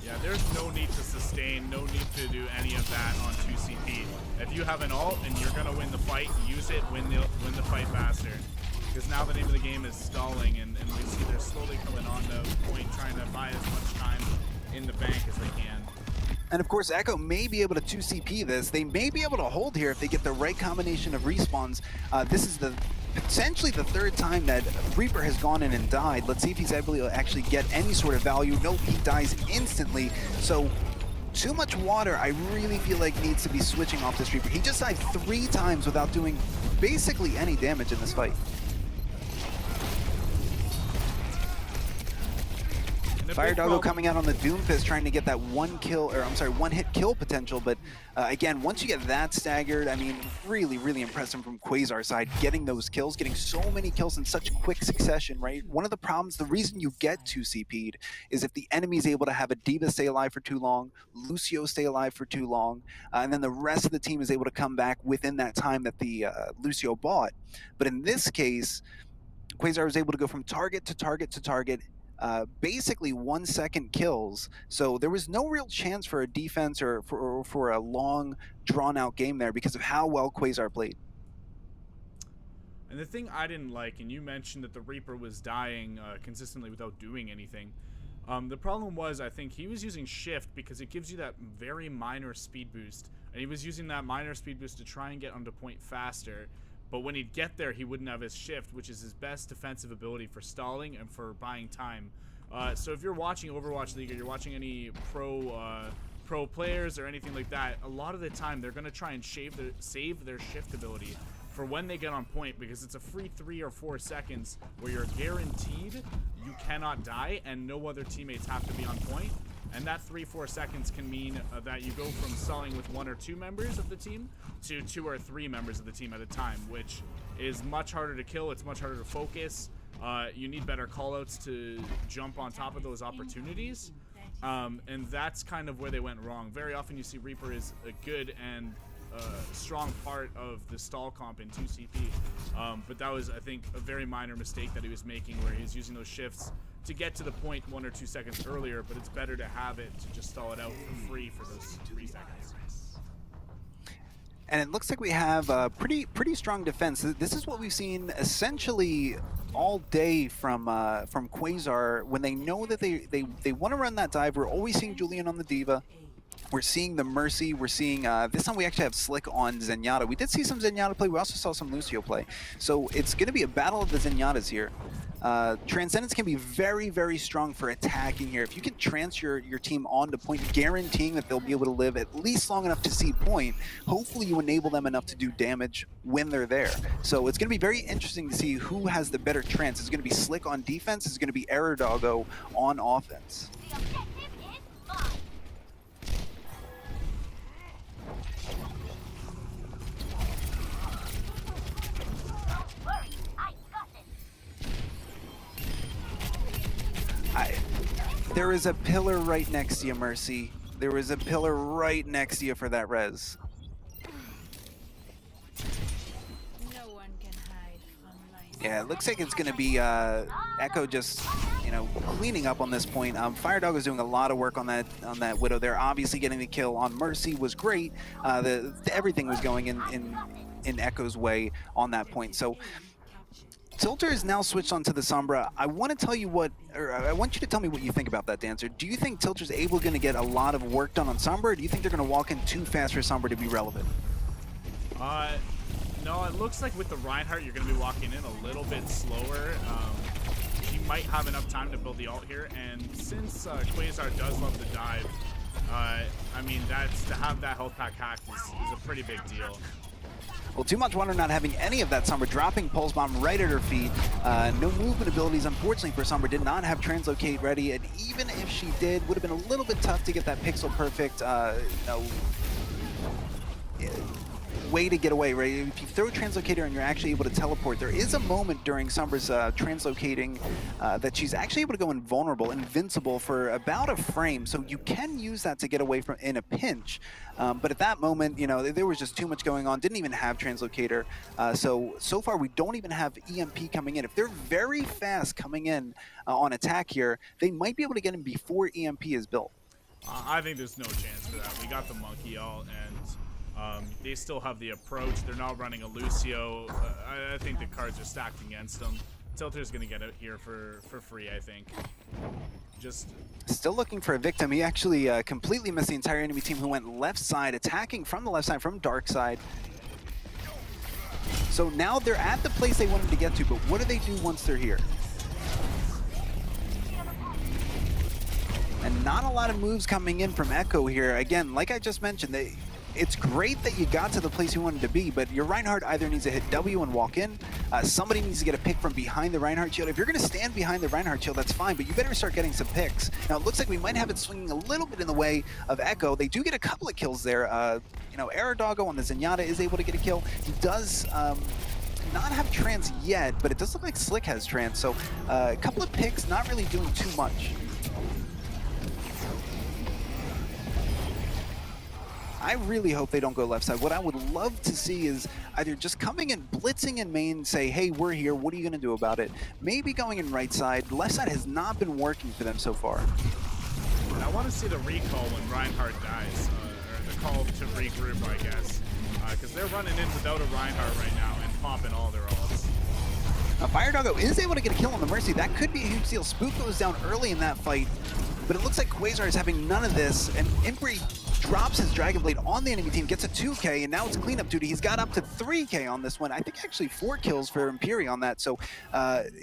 Speaker 2: Yeah, there's no need to sustain, no need to do any of that on 2CP. If you have an ult and you're gonna win the fight, use it, win the fight faster. Because now the name of the game is stalling, and we see they're slowly coming on to point, trying to buy as much time in the bank as they can.
Speaker 1: And of course, Echo may be able to 2CP this. They may be able to hold here if they get the right combination of respawns. This is potentially the third time that Reaper has gone in and died. Let's see if he's able to actually get any sort of value. Nope, he dies instantly. So too much water, I really feel like needs to be switching off this Reaper. He just died 3 times without doing basically any damage in this fight. Fire Doggo coming out on the Doomfist, trying to get that one hit kill potential. But again, once you get that staggered, I mean, really, really impressive from Quasar's side, getting those kills, getting so many kills in such quick succession, right? One of the problems, the reason you get 2CP'd is if the enemy's able to have a D.Va stay alive for too long, Lucio stay alive for too long, and then the rest of the team is able to come back within that time that the Lucio bought. But in this case, Quasar was able to go from target to target to target, basically 1 second kills. So there was no real chance for a defense or for a long, drawn-out game there because of how well Quasar played.
Speaker 2: And the thing I didn't like, and you mentioned that the Reaper was dying consistently without doing anything. The problem was, I think he was using Shift because it gives you that very minor speed boost. And he was using that minor speed boost to try and get onto point faster. But when he'd get there, he wouldn't have his Shift, which is his best defensive ability for stalling and for buying time. So if you're watching Overwatch League or you're watching any pro players or anything like that, a lot of the time they're going to try and save their Shift ability for when they get on point, because it's a free 3 or 4 seconds where you're guaranteed you cannot die and no other teammates have to be on point. And that 3-4 seconds can mean that you go from stalling with 1 or 2 members of the team to 2 or 3 members of the team at a time, which is much harder to kill. It's much harder to focus. You need better callouts to jump on top of those opportunities. And that's kind of where they went wrong. Very often you see Reaper is a good and strong part of the stall comp in 2CP. But that was, I think, a very minor mistake that he was making, where he's using those shifts to get to the point 1 or 2 seconds earlier, but it's better to have it to just stall it out for free for those 3 seconds.
Speaker 1: And it looks like we have a pretty strong defense. This is what we've seen essentially all day from Quasar. When they know that they want to run that dive, we're always seeing Julian on the D.Va. We're seeing the Mercy. We're seeing, this time we actually have Slick on Zenyatta. We did see some Zenyatta play. We also saw some Lucio play. So it's going to be a battle of the Zenyatas here. Transcendence can be very, very strong for attacking here. If you can trance your team onto point, guaranteeing that they'll be able to live at least long enough to see point, hopefully you enable them enough to do damage when they're there. So it's going to be very interesting to see who has the better trance. It's going to be Slick on defense. It's going to be Error Doggo on offense. There is a pillar right next to you, Mercy. There is a pillar right next to you for that res.
Speaker 3: No one can hide from light.
Speaker 1: Yeah, it looks like it's going to be Echo just, cleaning up on this point. Fire Dog is doing a lot of work on that Widow there. Obviously, getting the kill on Mercy was great. Everything was going in Echo's way on that point. So Tilter is now switched onto the Sombra. I want to tell you I want you to tell me what you think about that, Dancer. Do you think Tilter's going to get a lot of work done on Sombra, or do you think they're going to walk in too fast for Sombra to be relevant?
Speaker 2: No, it looks like with the Reinhardt, you're going to be walking in a little bit slower. He might have enough time to build the ult here, and since Quasar does love the dive, I mean, to have that health pack hacked is a pretty big deal.
Speaker 1: Well, Too Much Wonder not having any of that. Sombra dropping Pulse Bomb right at her feet. No movement abilities, unfortunately, for Sombra. Did not have Translocate ready, and even if she did, would have been a little bit tough to get that pixel perfect way to get away, right? If you throw Translocator and you're actually able to teleport, there is a moment during Sombra's translocating that she's actually able to go invulnerable, invincible for about a frame, so you can use that to get away from in a pinch. But at that moment, there was just too much going on. Didn't even have Translocator. So far we don't even have EMP coming in. If they're very fast coming in on attack here, they might be able to get in before EMP is built.
Speaker 2: I think there's no chance for that. We got the Monkey ult, and they still have the approach. They're not running a Lucio. I think the cards are stacked against them. Tilter's gonna get it here for free, I think. Just
Speaker 1: Still looking for a victim. He actually completely missed the entire enemy team who went left side, attacking from the left side, from dark side. So now they're at the place they wanted to get to, but what do they do once they're here? And not a lot of moves coming in from Echo here. Again, like I just mentioned, it's great that you got to the place you wanted to be, but your Reinhardt either needs to hit W and walk in, somebody needs to get a pick from behind the Reinhardt shield. If you're going to stand behind the Reinhardt shield, that's fine, but you better start getting some picks. Now, it looks like we might have it swinging a little bit in the way of Echo. They do get a couple of kills there. You know, Aerodoggo on the Zenyatta is able to get a kill. He does not have trance yet, but it does look like Slick has trance, so a couple of picks, not really doing too much. I really hope they don't go left side. What I would love to see is either just coming and blitzing in main, say, hey, we're here, what are you going to do about it? Maybe going in right side. Left side has not been working for them so far.
Speaker 2: I want to see the recall when Reinhardt dies, or the call to regroup, I guess. Because they're running in without a Reinhardt right now and popping all their ults.
Speaker 1: Firedoggo is able to get a kill on the Mercy. That could be a huge deal. Spook goes down early in that fight, but it looks like Quasar is having none of this, and Imprey drops his Dragon Blade on the enemy team, gets a 2K, and now it's cleanup duty. He's got up to 3K on this one. I think actually 4 kills for Imperi on that. So,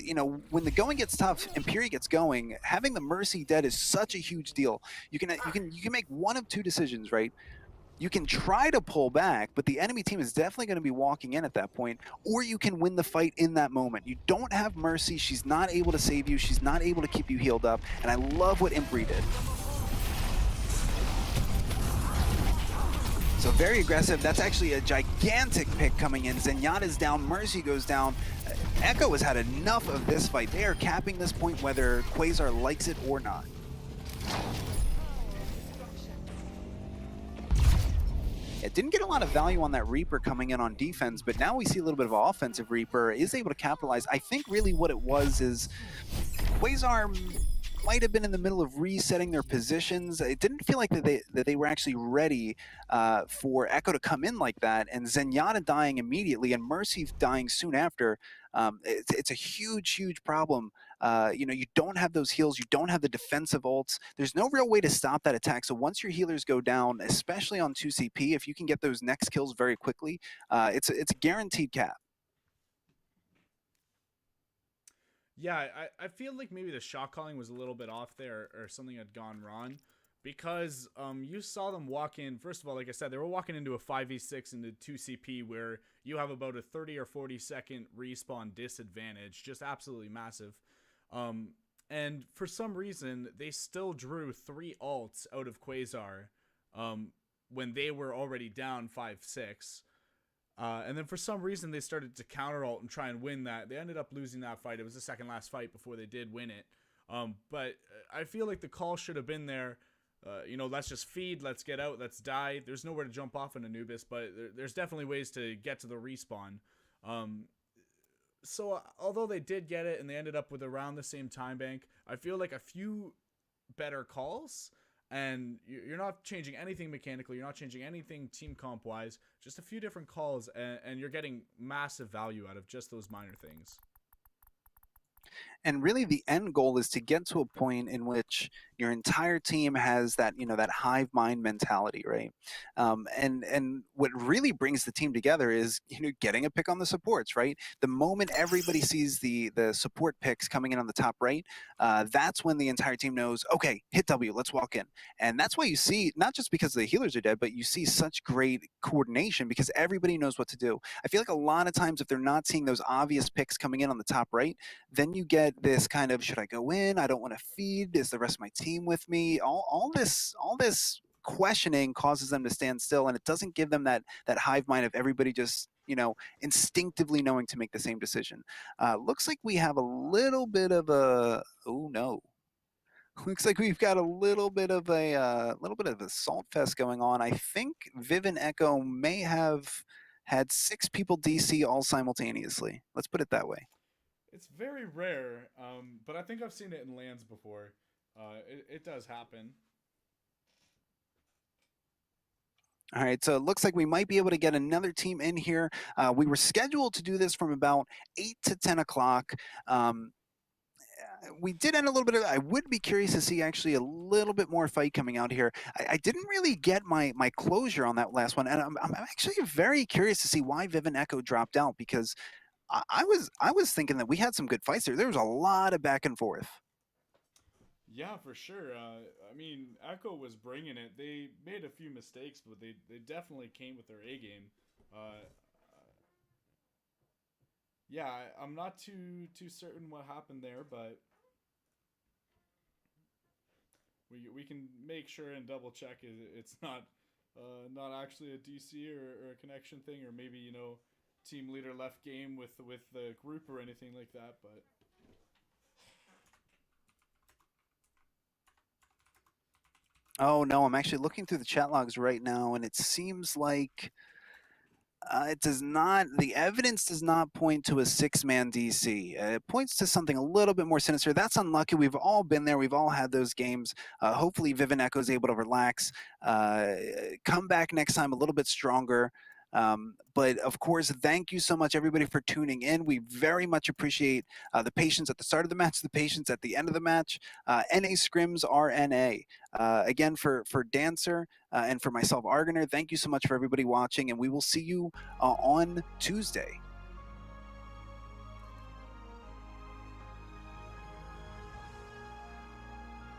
Speaker 1: you know, when the going gets tough, Imperi gets going. Having the Mercy dead is such a huge deal. You can make one of two decisions, right? You can try to pull back, but the enemy team is definitely going to be walking in at that point, or you can win the fight in that moment. You don't have Mercy. She's not able to save you. She's not able to keep you healed up, and I love what Imprey did. So very aggressive. That's actually a gigantic pick coming in. Zenyatta's down, Mercy goes down. Echo has had enough of this fight. They are capping this point whether Quasar likes it or not. It didn't get a lot of value on that Reaper coming in on defense, but now we see a little bit of offensive. Reaper is able to capitalize. I think really what it was is Quasar might have been in the middle of resetting their positions. It didn't feel like that they were actually ready for Echo to come in like that, and Zenyatta dying immediately and Mercy dying soon after. It's a huge problem. You know, you don't have those heals, you don't have the defensive ults. There's no real way to stop that attack. So once your healers go down, especially on 2CP, if you can get those next kills very quickly, it's a guaranteed cap.
Speaker 2: Yeah, I feel like maybe the shot calling was a little bit off there, or something had gone wrong, because you saw them walk in. First of all, like I said, they were walking into a 5v6 into 2CP where you have about a 30 or 40 second respawn disadvantage, just absolutely massive. And for some reason, they still drew 3 ults out of Quasar when they were already down 5-6. And then for some reason, they started to counter ult and try and win that. They ended up losing that fight. It was the second last fight before they did win it. But I feel like the call should have been there. You know, let's just feed, let's get out, let's die. There's nowhere to jump off in Anubis, but there's definitely ways to get to the respawn. So although they did get it and they ended up with around the same time bank, I feel like a few better calls, and you're not changing anything mechanically, you're not changing anything team comp wise, just a few different calls, and you're getting massive value out of just those minor things.
Speaker 1: And really the end goal is to get to a point in which your entire team has that, you know, that hive mind mentality, right? And what really brings the team together is, you know, getting a pick on the supports, right? The moment everybody sees the support picks coming in on the top right, that's when the entire team knows, okay, hit W, let's walk in. And that's why you see, not just because the healers are dead, but you see such great coordination because everybody knows what to do. I feel like a lot of times if they're not seeing those obvious picks coming in on the top right, then you get this kind of, should I go in? I don't want to feed. Is the rest of my team with me? All this questioning causes them to stand still, and it doesn't give them that hive mind of everybody just, you know, instinctively knowing to make the same decision. Looks like we have a little bit of a, oh no. Looks like we've got a little bit of a salt fest going on. I think Viven Echo may have had 6 people DC all simultaneously. Let's put it that way.
Speaker 2: It's very rare, but I think I've seen it in lands before. It does happen.
Speaker 1: All right, so it looks like we might be able to get another team in here. We were scheduled to do this from about 8 to 10 o'clock. We did end a little bit of. I would be curious to see actually a little bit more fight coming out here. I didn't really get my closure on that last one, and I'm actually very curious to see why Viven Echo dropped out because I was thinking that we had some good fights there. There was a lot of back and forth.
Speaker 2: Yeah, for sure. I mean, Echo was bringing it. They made a few mistakes, but they definitely came with their A game. Uh, yeah, I'm not too certain what happened there, but we can make sure and double check it's not actually a DC or a connection thing, or maybe team leader left game with the group or anything like that. But
Speaker 1: Oh no, I'm actually looking through the chat logs right now, and it seems like it does not. The evidence does not point to a six-man DC. It points to something a little bit more sinister. That's unlucky. We've all been there. We've all had those games. Hopefully, Viven Echo is able to relax, come back next time a little bit stronger. But of course, thank you so much, everybody, for tuning in. We very much appreciate the patience at the start of the match, the patience at the end of the match. NA Scrims are NA. Again, for Dancer and for myself, Argoner, thank you so much for everybody watching, and we will see you on Tuesday.